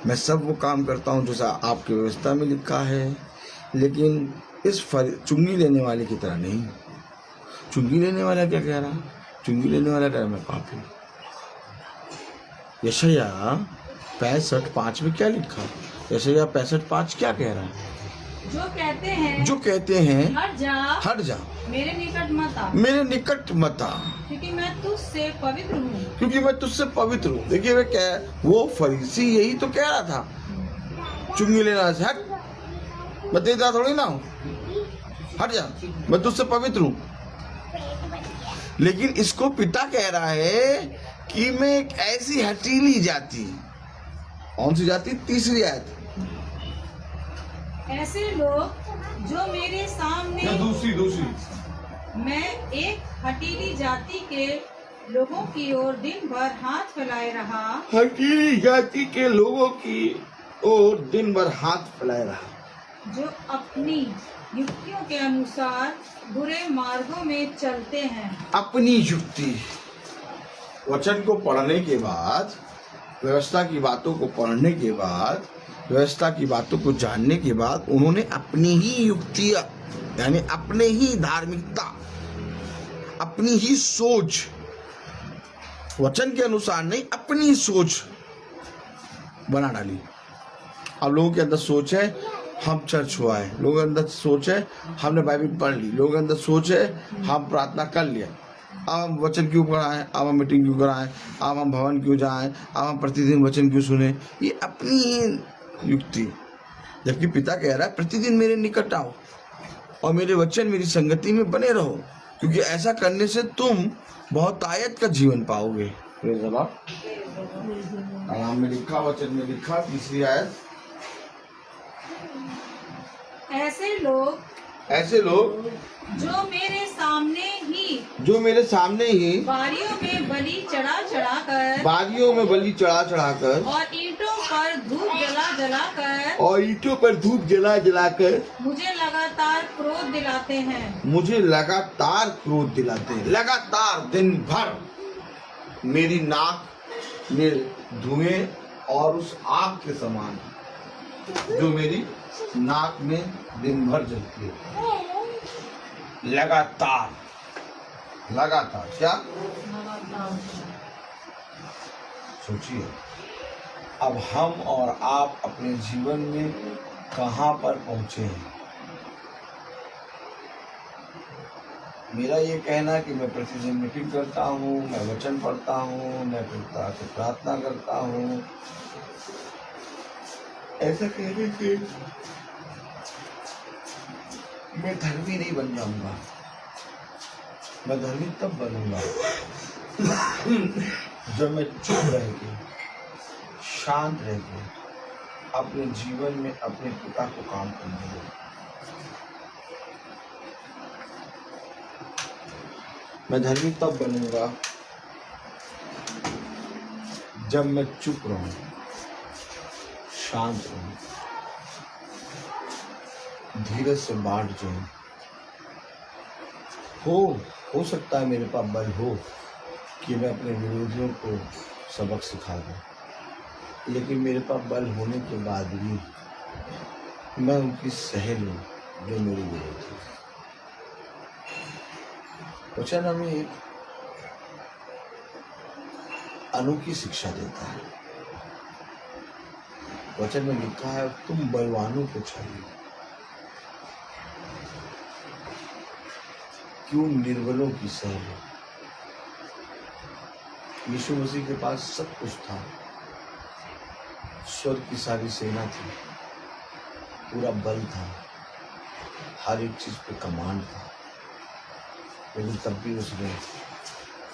[SPEAKER 2] मैं सब वो काम करता हूँ जैसा आपकी व्यवस्था में लिखा है, लेकिन इस चुंगी लेने वाले की तरह नहीं। चुंगी लेने वाला क्या कह रहा? चुंगी लेने वाला कह रहा मैं पापी। यशाया 65:5 में क्या लिखा? यशाया 65:5 क्या कह रहा है? जो कहते हैं हट जा
[SPEAKER 1] मेरे निकट मत आ,
[SPEAKER 2] मेरे निकट मत आ,
[SPEAKER 1] क्योंकि मैं तुझसे पवित्र हूँ।
[SPEAKER 2] क्योंकि मैं तुझसे पवित्र हूँ। देखिए वो फरीसी यही तो कह रहा था, चुंगी लेना से हट, मैं तेरा थोड़ी ना हूँ, हट जा, मैं तुझसे पवित्र हूँ। लेकिन इसको पिता कह रहा है कि मैं एक ऐसी हटीली जाति, कौन सी जाति? 3री आयत,
[SPEAKER 1] ऐसे लोग जो मेरे सामने,
[SPEAKER 2] दूसरी
[SPEAKER 1] मैं एक हटीली जाति के लोगों की ओर दिन भर हाथ फैलाए रहा,
[SPEAKER 2] हटीली जाति के लोगों की ओर दिन भर हाथ फैलाए रहा,
[SPEAKER 1] जो अपनी युक्तियों के अनुसार बुरे मार्गों में चलते हैं।
[SPEAKER 2] अपनी युक्ति, वचन को पढ़ने के बाद, व्यवस्था की बातों को पढ़ने के बाद, व्यवस्था की बातों को जानने के बाद उन्होंने अपनी ही युक्तियां, यानी अपने ही धार्मिकता, अपनी ही सोच, वचन के अनुसार नहीं, अपनी सोच बना डाली। अब लोगों के अंदर सोच है हम चर्च हुआ है, लोगों के अंदर सोच है हमने बाइबल पढ़ ली, लोगों के अंदर सोच है हम प्रार्थना कर लिया, अब हम वचन क्यों पढ़ाएं, अब हम मीटिंग क्यों कराएं, अब हम भवन क्यों जाएं, अब हम प्रतिदिन वचन क्यों सुने। ये अपनी युक्ति। जबकि पिता कह रहा है प्रतिदिन मेरे निकट आओ और मेरे वचन मेरी संगति में बने रहो, क्योंकि ऐसा करने से तुम बहुत आयत का जीवन पाओगे। कलाम में लिखा, वचन में लिखा, 3री आयत, ऐसे लोग
[SPEAKER 1] जो मेरे सामने ही बारियों में बलि चढ़ा चढ़ाकर और ईंटों पर धूप जला जलाकर
[SPEAKER 2] मुझे
[SPEAKER 1] लगातार क्रोध दिलाते हैं।
[SPEAKER 2] मुझे लगातार क्रोध दिलाते हैं। लगातार दिन भर मेरी नाक में धुएं और उस आग के समान जो मेरी नाक में दिन भर जलती है। लगातार लगातार क्या
[SPEAKER 1] लगातार
[SPEAKER 2] सोचिए, अब हम और आप अपने जीवन में कहां पर पहुंचे हैं। मेरा ये कहना है कि मैं प्रतिदिन मीटिंग करता हूँ, मैं वचन पढ़ता हूँ, मैं पिता से प्रार्थना करता हूँ, ऐसा कहने से मैं धर्मी नहीं बन जाऊंगा। मैं धर्मी तब बनूंगा जब मैं चुप रह के, शांत रह के अपने जीवन में अपने पिता को काम करने दूं। मैं धर्मी तब बनूंगा जब मैं चुप रहूं, शांत रहूं, धीरज से बांट जाऊं। हो सकता है मेरे पास बल हो कि मैं अपने विरोधियों को सबक सिखा दूं, लेकिन मेरे पास बल होने के बाद भी मैं उनकी सह लूं जो मेरे विरोधी है। वचन हमें एक अनोखी शिक्षा देता है। वचन में लिखा है, तुम बलवानों को चाहिए, क्यों निर्बलों की सह लो। यीशु मसीह के पास सब कुछ था, स्वर्ग की सारी सेना थी, पूरा बल था, हर एक चीज पे कमांड था, लेकिन तब भी उसने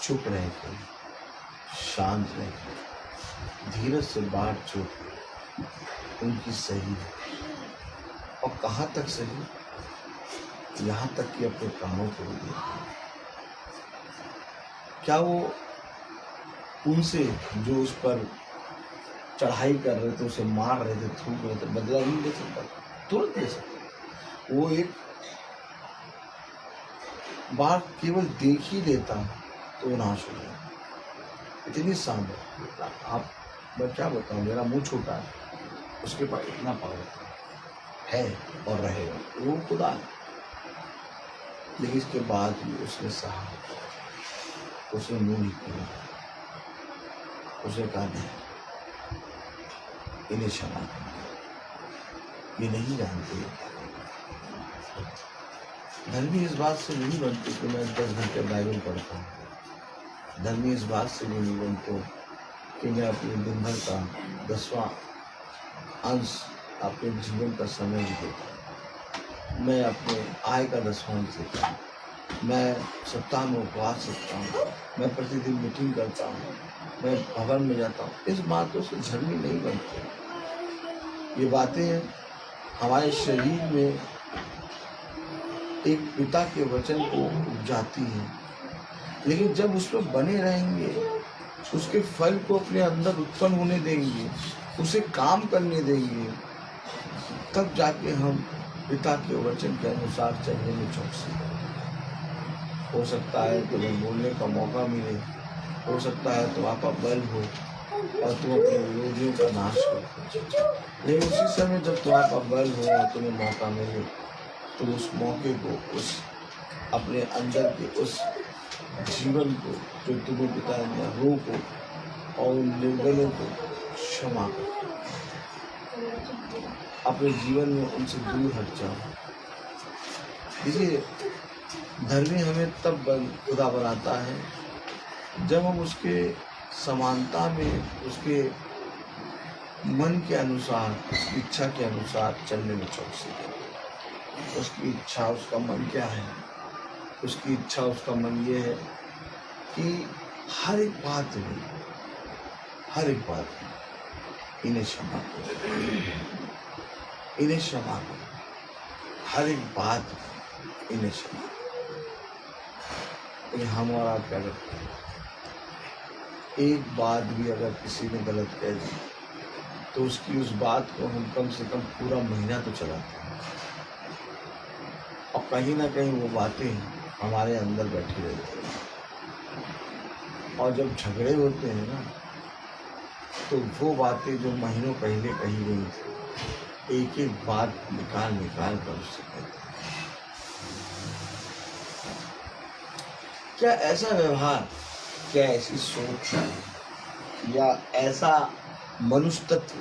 [SPEAKER 2] चुप रह के, शांत रह के, धीरज से बात चुप उनकी सही। और कहाँ तक सही? यहाँ तक कि अपने प्राणों को भी दिया। क्या वो उनसे जो उस पर चढ़ाई कर रहे थे, उसे मार रहे थे, थूक रहे थे, बदला नहीं ले सकता? तुरंत ले सकता। वो एक बार केवल देख ही लेता तो नाश हो जाए। इतनी सामर्थ्य। आप, मैं क्या बताऊं, मेरा मुंह छोटा है, उसके पास इतना पावर है और रहेगा। वो खुदा है, लेकिन इसके बाद भी उसने सहा, उसने मुंह नहीं किया, उसने कहा नहीं, इन्हें क्षमा कर, ये नहीं जानते। धर्मी इस बात से नहीं बनते कि मैं 10 घंटे बाइबल पढ़ता हूँ। धर्मी इस बात से भी नहीं बनते कि मैं अपने दिन भर का 10वां अंश अपने जीवन का समय भी देता हूँ। मैं अपने आय का 10वां अंश देता हूँ। मैं सप्ताह में उपवास रखता हूँ। मैं प्रतिदिन मीटिंग करता हूँ। मैं भवन में जाता हूँ। इस बातों से धर्मी नहीं बनते। ये बातें हमारे शरीर में एक पिता के वचन को उपजाती हैं, लेकिन जब उस पर बने रहेंगे, उसके फल को अपने अंदर उत्पन्न होने देंगे, उसे काम करने देंगे, तब जाके हम पिता के वचन के अनुसार चलने में चौकसी करें। हो सकता है तुम्हें बोलने का मौका मिले, हो सकता है तुम्हारे पास बल हो और तुम अपने विरोधियों का नाश करो, लेकिन उसी समय जब तुम्हारे पास बल हो और तुम्हें मौका मिले, तो उस मौके को, उस अपने अंदर के उस जीवन को जो तुम्हें पिता ने रोको और निर्बलों को क्षमा करो। अपने जीवन में उनसे दूर हट जाओ। देखिए, धर्मी हमें तब खुदा बनाता है जब हम उसके समानता में, उसके मन के अनुसार, उसकी इच्छा के अनुसार चलने में चौकसी करें। उसकी इच्छा, उसका मन क्या है? उसकी इच्छा, उसका मन ये है कि हर एक बात में इन्हें क्षमा करो, इन्हें क्षमा करो, हर एक बात इन्हें क्षमा करो। लेकिन हम और आप क्या करते हैं? एक बात भी अगर किसी ने गलत कह दी तो उसकी उस बात को हम कम से कम पूरा महीना तो चलाते हैं। और कहीं ना कहीं वो बातें हमारे अंदर बैठी रहती हैं। और जब झगड़े होते हैं ना, तो वो बातें जो महीनों पहले कही गई थी, एक एक बात निकाल निकाल कर उससे कहते हैं। क्या ऐसा व्यवहार, क्या ऐसी सोच, या ऐसा मनुष्य तत्व,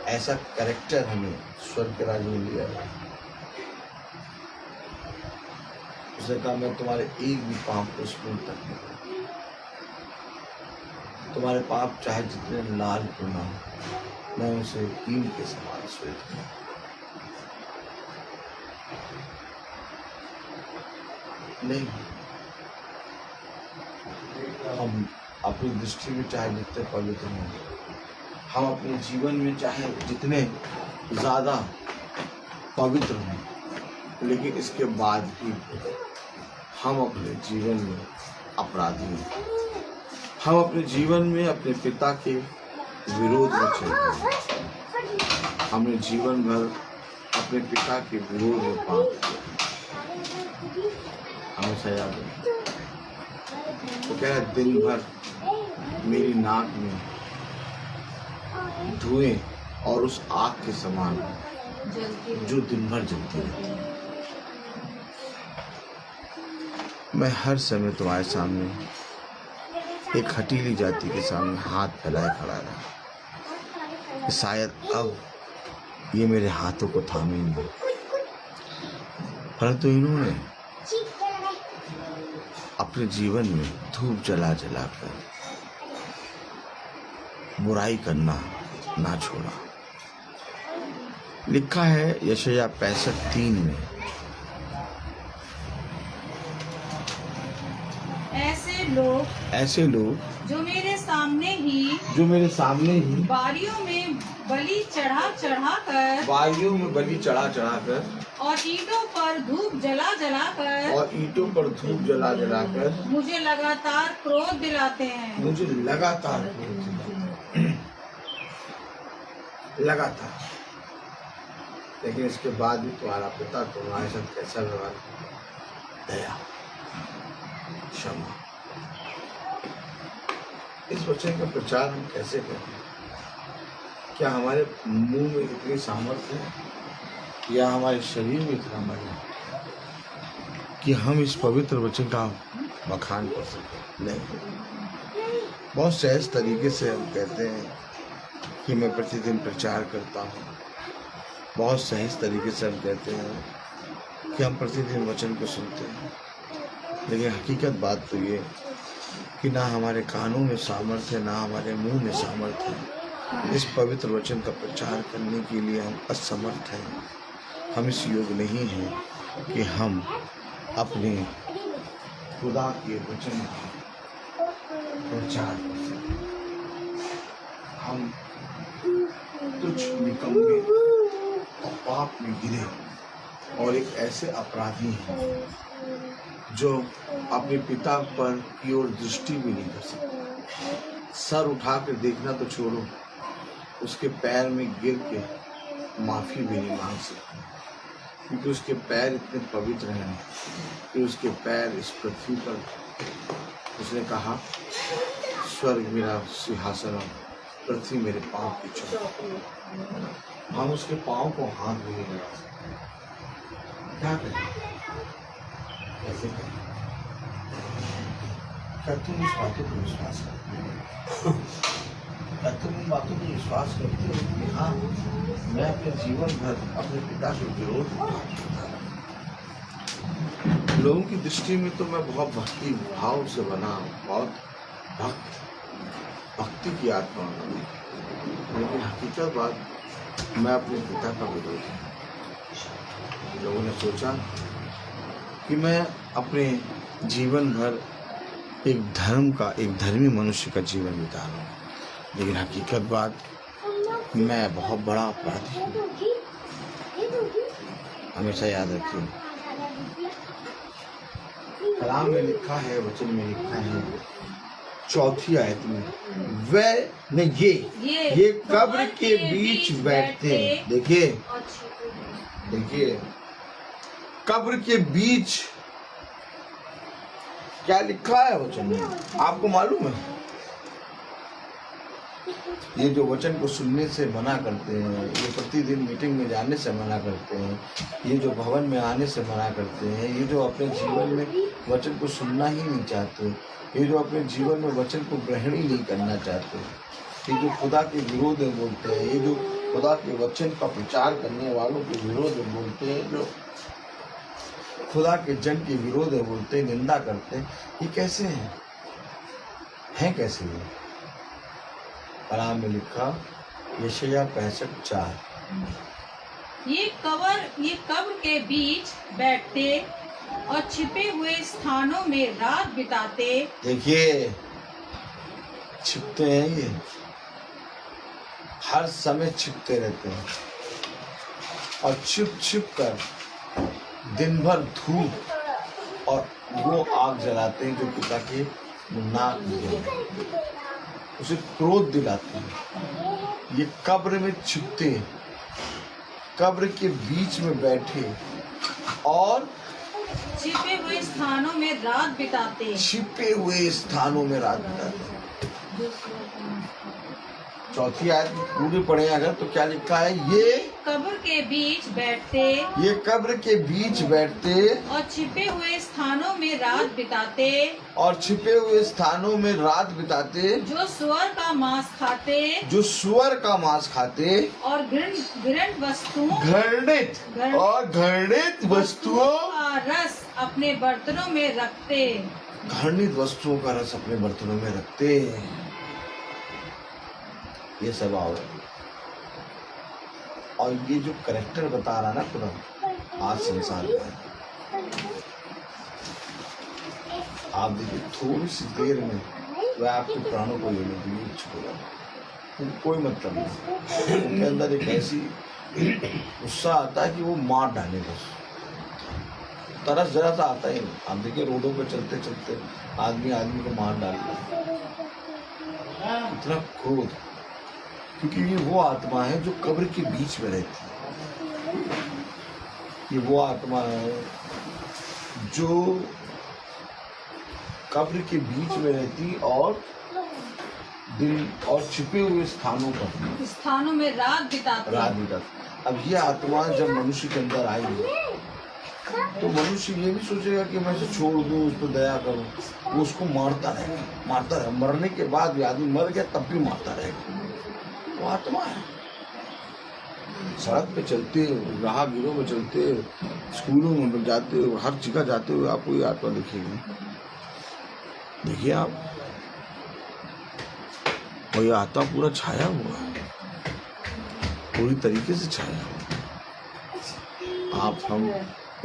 [SPEAKER 2] ऐसा कैरेक्टर हमें स्वर्ग के राज्य में लिया है? उसने कहा, मैं तुम्हारे एक भी पाप को स्मरण तक नहीं करूंगा। तुम्हारे पाप चाहे जितने लाल क्यों ना हो, मैं उसे हीन के समान श्वेत करूंगा। नहीं, हम अपनी दृष्टि में चाहे जितने पवित्र हों, हम अपने जीवन में चाहे जितने ज़्यादा पवित्र हों, लेकिन इसके बाद भी हम अपने जीवन में अपराधी हैं। हम अपने जीवन में अपने पिता के विरोध में चलते हैं। हमने जीवन भर अपने पिता के विरोध में पाप किया। हमेशा याद रखें। तो कह रहे, दिन भर मेरी नाक में धुएं और उस आग के समान जो दिन भर जलती रहती है। मैं हर समय तुम्हारे सामने एक हटीली जाति के सामने हाथ फैलाए खड़ा रहा। शायद अब ये मेरे हाथों को थामेंगे, परंतु इन्होंने अपने जीवन में धूप जला जलाकर बुराई करना ना छोड़ा। लिखा है यशायाह 65:3 में, ऐसे लोग
[SPEAKER 1] जो मेरे सामने ही बारियों में बलि चढ़ा चढ़ा कर और ईंटों पर धूप जला जलाकर मुझे लगातार क्रोध दिलाते हैं।
[SPEAKER 2] लगातार। लेकिन इसके बाद भी तुम्हारा पिता तुम्हारे साथ कैसा व्यवहार? दया, क्षमा। इस वचन का प्रचार हम कैसे करें? क्या हमारे मुंह में इतनी सामर्थ्य है या हमारे शरीर में इतना बल है कि हम इस पवित्र वचन का बखान कर सकें? नहीं। बहुत सहज तरीके से हम कहते हैं कि मैं प्रतिदिन प्रचार करता हूँ। बहुत सहज तरीके से हम कहते हैं कि हम प्रतिदिन वचन को सुनते हैं, लेकिन हकीकत बात तो ये कि ना हमारे कानों में सामर्थ्य, ना हमारे मुंह में सामर्थ्य है। इस पवित्र वचन का प्रचार करने के लिए हम असमर्थ हैं। हम इस योग नहीं हैं कि हम अपने खुदा के वचन का प्रचार कर सकें। हम तुच्छ, निकम्मे और पाप में गिरे और एक ऐसे अपराधी हैं जो अपने पिता पर की ओर दृष्टि भी नहीं कर सकते। सर उठा कर देखना तो छोड़ो, उसके पैर में गिर के माफ़ी भी नहीं मांग सकते, क्योंकि उसके पैर इतने पवित्र हैं कि उसके पैर इस पृथ्वी पर, उसने कहा, स्वर्ग मेरा सिंहासन, पृथ्वी मेरे पाँव की चौकी। हम उसके पाँव को हाथ भी नहीं लगा सकते। क्या करें? कैसे करें? क्या तुम इस बातों पर विश्वास करते हो? क्या तुम इन बातों पर विश्वास करते हो कि हाँ, मैं अपने जीवन भर अपने पिता के विरोध में करता रहा? लोगों की दृष्टि में तो मैं बहुत भक्ति भाव से बना, बहुत भक्ति की आत्मा हूँ, लेकिन हकीकत बात मैं अपने पिता का विरोध हूँ। लोगों ने सोचा कि मैं अपने जीवन भर एक धर्मी मनुष्य का जीवन बिता रहा हूँ, लेकिन हकीकत बात मैं बहुत बड़ा अपराधी हूँ। हमेशा याद रखिए, कलाम में लिखा है, वचन में लिखा है, 4 आयत में, वे नहीं ये कब्र के बीच बैठते। देखिए कब्र के बीच क्या लिखा है वचन में, आपको मालूम है? ये जो वचन को सुनने से मना करते हैं, ये प्रतिदिन मीटिंग में जाने से मना करते हैं, ये जो भवन में आने से मना करते हैं, ये जो अपने जीवन में वचन को सुनना ही नहीं चाहते, ये जो अपने जीवन में वचन को ग्रहण ही नहीं करना चाहते, ये जो खुदा के विरोध में बोलते हैं, ये जो खुदा के वचन का प्रचार करने वालों के विरोध में बोलते हैं, जो खुदा के जन के विरोध में बोलते हैं, निंदा करते हैं, ये कैसे हैं कैसे ये? कलाम में लिखा यशायाह 65:4,
[SPEAKER 1] ये कब्र के बीच बैठते और छिपे हुए स्थानों में रात बिताते।
[SPEAKER 2] देखिए छिपते हैं, ये हर समय छिपते रहते हैं और छिप छिप कर दिन भर धूप और वो आग जलाते हैं जो पिता के नाक में, उसे क्रोध दिलाते हैं। ये कब्र में छिपते, कब्र के बीच में बैठे और
[SPEAKER 1] छिपे हुए स्थानों में रात बिताते,
[SPEAKER 2] छिपे हुए स्थानों में रात बिताते। चौथी आयत पूरी पढ़े अगर तो क्या लिखा है? ये
[SPEAKER 1] कब्र के बीच बैठते,
[SPEAKER 2] ये कब्र के बीच बैठते
[SPEAKER 1] और छिपे हुए स्थानों में रात बिताते,
[SPEAKER 2] और छिपे हुए स्थानों में रात बिताते,
[SPEAKER 1] जो सुअर का मांस खाते,
[SPEAKER 2] जो सुअर का मांस खाते
[SPEAKER 1] और घृणित वस्तुओं
[SPEAKER 2] घृणित वस्तुओं
[SPEAKER 1] का रस अपने बर्तनों में रखते।
[SPEAKER 2] घृणित वस्तुओं का रस अपने बर्तनों में रखते। ये स्वभाव है। और ये जो करेक्टर बता रहा ना खुदा आज संसार का, आप देखिए थोड़ी सी देर में वह आपके प्राणों को लेने के लिए इच्छुक हो जाता है, कोई मतलब नहीं। उनके अंदर एक ऐसी गुस्सा आता है कि वो मार डाले, बस तरस जरा सा आता ही नहीं। आप देखिए रोडों पे चलते चलते आदमी को मार डालता, इतना क्रोध, क्योंकि ये वो आत्मा है जो कब्र के बीच में रहती है। ये वो आत्मा है जो कब्र के बीच में रहती और दिन और छिपे हुए स्थानों में
[SPEAKER 1] रात बिताती।
[SPEAKER 2] अब ये आत्मा जब मनुष्य के अंदर आएगी तो मनुष्य ये नहीं सोचेगा कि मैं इसे छोड़ दूं, उस पर दया करूं, वो उसको मारता रहेगा। मरने के बाद भी आदमी मर गया तब भी मारता रहेगा। वो आत्मा है। सड़क पे चलते, राहगीरों में चलते, स्कूलों में जाते, हर जगह जाते हुए आपको ये आत्मा दिखेगी। देखिए आप, और ये आत्मा पूरा छाया हुआ है, पूरी तरीके से छाया हुआ। हम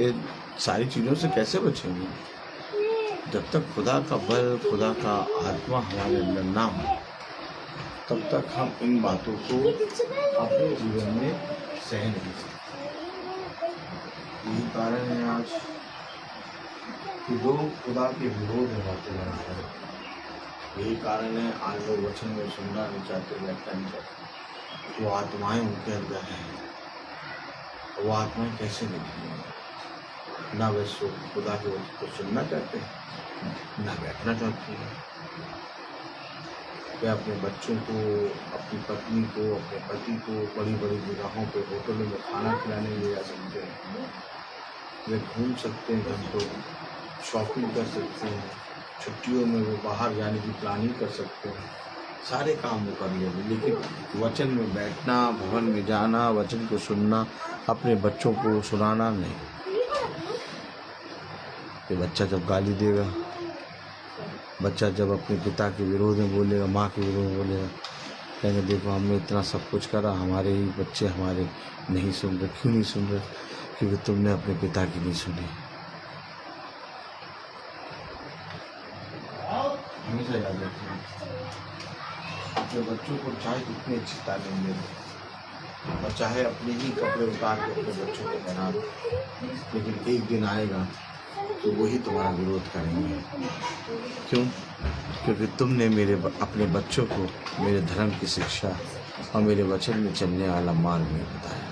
[SPEAKER 2] ये सारी चीज़ों से कैसे बचेंगे? जब तक खुदा का बल, खुदा का आत्मा हमारे अंदर ना हो, तब तक हम इन बातों को अपने जीवन में सह नहीं सकते। यही कारण है आज कि लोग खुदा के विरोध में बातें करते हैं। यही कारण है आज लोग वचन में सुनना नहीं चाहते, बैठना नहीं चाहते। वो आत्माएं उनके अंदर हैं। वो आत्माएं कैसे निकलेंगी? ना वे खुदा के वचन को सुनना चाहते हैं, ना बैठना चाहते हैं। वे अपने बच्चों को, अपनी पत्नी को, अपने पति को बड़ी बड़ी जगहों पे, होटलों में खाना खिलाने ले जा सकते हैं। वे घूम सकते हैं, घंटों शॉपिंग कर सकते हैं, छुट्टियों में वो बाहर जाने की प्लानिंग कर सकते हैं, सारे काम वो कर लेंगे। लेकिन वचन में बैठना, भवन में जाना, वचन को सुनना, अपने बच्चों को सुनाना नहीं। ये बच्चा जब गाली देगा, बच्चा जब अपने पिता के विरोध में बोलेगा, माँ के विरोध में बोलेगा, कहेंगे देखो हमने इतना सब कुछ करा, हमारे ही बच्चे हमारे नहीं सुन रहे। क्यों नहीं सुन रहे? क्योंकि तुमने अपने पिता की नहीं सुनी। हमेशा याद रखना, अपने बच्चों को चाहे कितनी अच्छी तालीम दे दो और चाहे अपने ही कपड़े उतार के अपने बच्चों को पहना दो, लेकिन एक दिन आएगा तो वही तुम्हारा विरोध करेंगे। क्यों? क्योंकि तुमने अपने बच्चों को मेरे धर्म की शिक्षा और मेरे वचन में चलने वाला मार्ग नहीं बताया।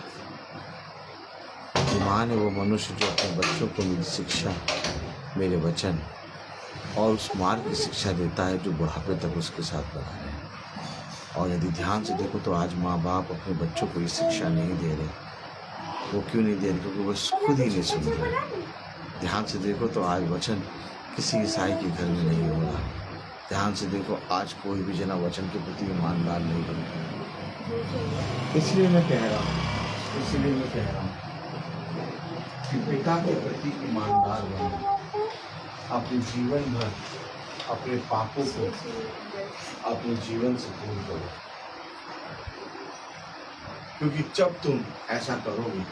[SPEAKER 2] बुद्धिमान है वो मनुष्य जो अपने बच्चों को मेरी शिक्षा, मेरे वचन और उस मार्ग की शिक्षा देता है जो बुढ़ापे तक उसके साथ बना है। और यदि ध्यान से देखो तो आज माँ बाप अपने बच्चों को ये शिक्षा नहीं दे रहे। वो क्यों नहीं दे रहे? क्योंकि वो खुद ही नहीं सुन रहे। ध्यान से देखो तो आज वचन किसी ईसाई के घर में नहीं हो रहा। ध्यान से देखो आज कोई भी जना वचन के प्रति ईमानदार नहीं बन रहा। इसलिए मैं कह रहा हूँ कि पिता के प्रति ईमानदार बनो। अपने जीवन भर अपने पापों को अपने जीवन से दूर करो, क्योंकि जब तुम ऐसा करोगे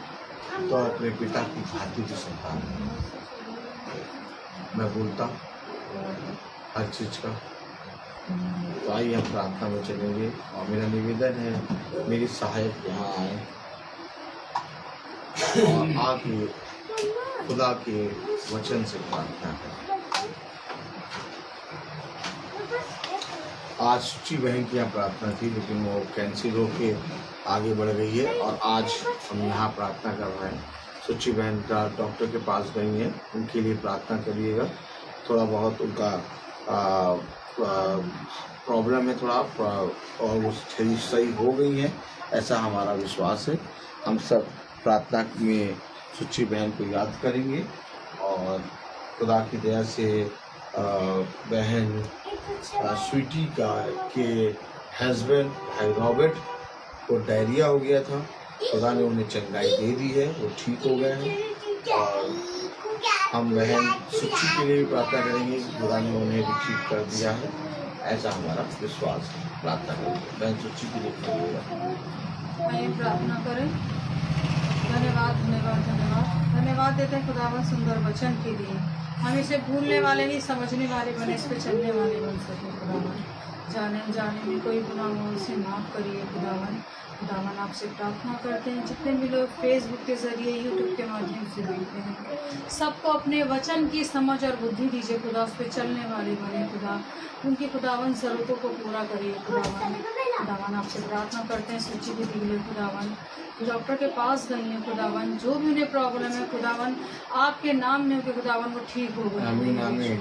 [SPEAKER 2] तो अपने पिता की भांति की संतान मैं बोलता हर चीज का। तो आइए हम प्रार्थना में चलेंगे और मेरा निवेदन है मेरी सहायक यहाँ आए और आके खुदा के वचन से प्रार्थना करें। आज सुची बहन की यहाँ प्रार्थना थी लेकिन वो कैंसिल होके आगे बढ़ गई है और आज हम यहाँ प्रार्थना कर रहे हैं। सुची बहन का डॉक्टर के पास गई हैं, उनके लिए प्रार्थना करिएगा। थोड़ा बहुत उनका प्रॉब्लम है थोड़ा और वो सही हो गई है, ऐसा हमारा विश्वास है। हम सब प्रार्थना में सुची बहन को याद करेंगे और खुदा की दया से बहन स्वीटी के हस्बैंड भाई रॉबर्ट को डायरिया हो गया था, खुदा ने उन्हें चंगाई दे दी है, वो ठीक हो गए हैं। और हम बहन सुची के लिए भी प्रार्थना करेंगे कि खुदा ने उन्हें भी ठीक कर दिया है, ऐसा हमारा विश्वास है। प्रार्थना करेंगे बहन सुची के लिए करिएगा।
[SPEAKER 1] आइए प्रार्थना करें। धन्यवाद धन्यवाद धन्यवाद धन्यवाद देते हैं खुदावन सुंदर वचन के लिए। हम इसे भूलने वाले नहीं, समझने वाले बने, इस पे चलने वाले बन सके खुदावन। जाने जाने में कोई गुनाह हो उसे माफ़ करिए खुदावन। खुदावन आपसे प्रार्थना करते हैं जितने भी लोग फेसबुक के ज़रिए यूट्यूब के माध्यम से देखते हैं, सबको अपने वचन की समझ और बुद्धि दीजिए खुदा, उस पर चलने वाले बने खुदा। उनकी खुदावन ज़रूरतों को पूरा करिए खुदावन। खुदावन आपसे प्रार्थना करते हैं सूची भी दिए खुदावन। डॉक्टर के पास गई हैं खुदावन, जो भी उन्हें प्रॉब्लम है खुदावन आपके नाम में उनके खुदावन वो ठीक हो गए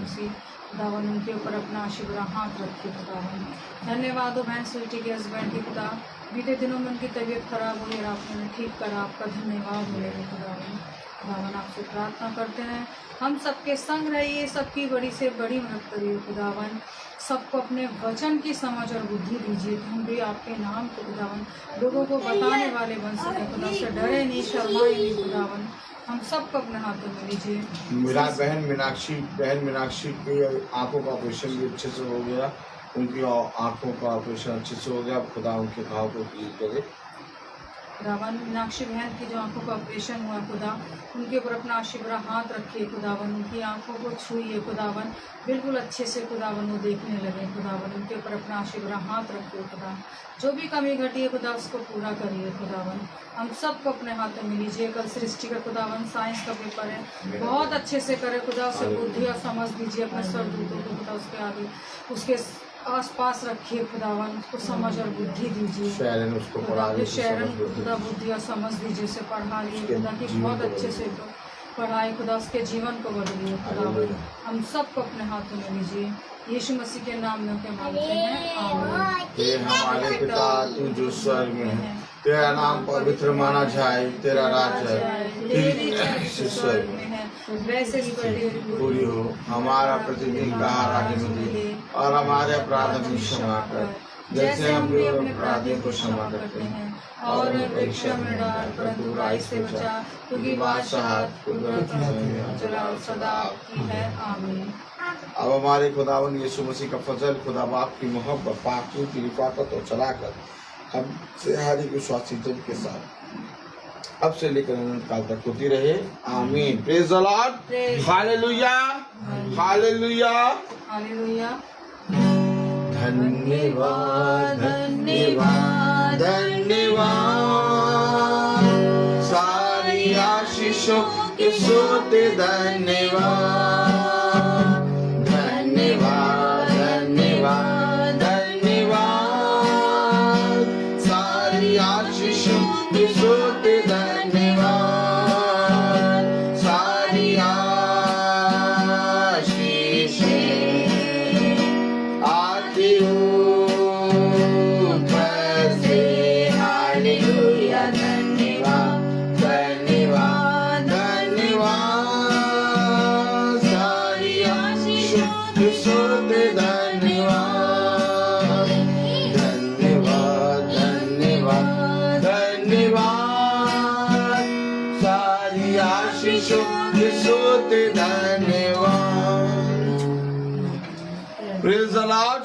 [SPEAKER 1] खुदावन। उनके ऊपर अपना आशीर्वाद हाथ रखिए खुदावन। धन्यवाद हो बहन स्वीटी के हस्बैंड की खुदा, बीते दिनों में उनकी तबीयत खराब हुई और आपने उन्हें ठीक करा, आपका धन्यवाद मिलेगा खुदावन। खुदावन आपसे प्रार्थना करते हैं हम सबके संग रहिए, सबकी बड़ी से बड़ी मदद करिए खुदावन। सबको अपने वचन की समझ और बुद्धि दीजिए, हम भी आपके नाम को खुदावन लोगों को बताने वाले बन सके खुदा, से डरे नहीं, शर्माए नहीं खुदावन। हम सबको अपने हाथों में लीजिए।
[SPEAKER 2] मेरा बहन मीनाक्षी की आंखों का ऑपरेशन भी अच्छे से हो गया, उनकी आंखों का ऑपरेशन अच्छे से हो गया। खुदा उनके घाव को ठीक करे।
[SPEAKER 1] खुदावन मीनाक्षी बहन की जो आंखों का ऑपरेशन हुआ खुदा, उनके ऊपर अपना आशीर्वाद हाथ रखिए खुदावन। उनकी आंखों को छूइए खुदावन, बिल्कुल अच्छे से खुदावन वो देखने लगे खुदावन। उनके ऊपर अपना आशीर्वाद हाथ रखिए खुदा, जो भी कमी घटी है खुदा उसको पूरा करिए खुदावन। हम सबको अपने हाथों में लीजिए। कल सृष्टि का खुदावन साइंस का पेपर है, बहुत अच्छे से करे खुदा, उसे बुद्धि और समझ दीजिए। अपने स्वर्गदूतों को खुदा उसके आगे उसके आसपास रखिए खुदावन, उसको समझ और बुद्धि दीजिए। शहरन खुदा बुद्धि और समझ दीजिए, उसे पढ़ा लिए खुदा की बहुत अच्छे से पढ़ाई खुदा, उसके जीवन को बदलिए खुदावन। हम सबको अपने हाथों में लीजिए, यीशु मसीह के नाम में के मांगते हैं आमीन।
[SPEAKER 2] ये हमारे पिता तू जो स्वर्ग में है, तेरा नाम पवित्र माना जाए, तेरा राज है, तेरी इच्छा स्वर्ग में है
[SPEAKER 1] वैसे
[SPEAKER 2] पूरी हो। हमारा प्रतिदिन का आहार दे और हमारे अपराध में क्षमा कर, जैसे हम भी अपने अपराधियों को क्षमा करते हैं, और परीक्षा में डाल परंतु बुराई से बचा, क्योंकि बादशाह सदा की है आमीन। अब हमारे खुदावन यीशु मसीह का फजल, खुदा बाप की मोहब्बत, पाकी की रिफाकत और चलाकर हम से हर एक विश्वासी जन के साथ अब से लेकर अनंत काल तक होती रहे आमीन। Praise the Lord, hallelujah hallelujah
[SPEAKER 1] hallelujah.
[SPEAKER 2] धन्यवाद धन्यवाद धन्यवाद, सारी आशीषों के सोते धन्यवाद धन्यवाद धन्यवाद धन्यवाद, सारी आशीषों के सोते धन्यवाद लॉर्ड।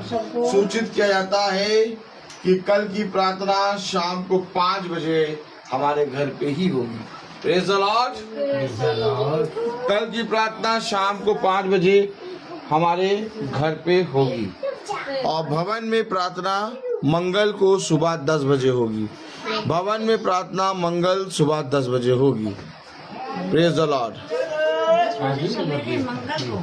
[SPEAKER 3] सबको
[SPEAKER 2] सूचित किया जाता है कि कल की प्रार्थना शाम को 5 बजे हमारे घर पे ही होगी। Praise the Lord. कल की प्रार्थना शाम को 5 बजे हमारे घर पे होगी और भवन में प्रार्थना मंगल को सुबह 10 बजे होगी। भवन में प्रार्थना मंगल सुबह 10 बजे होगी। Praise the Lord.
[SPEAKER 3] मंगल को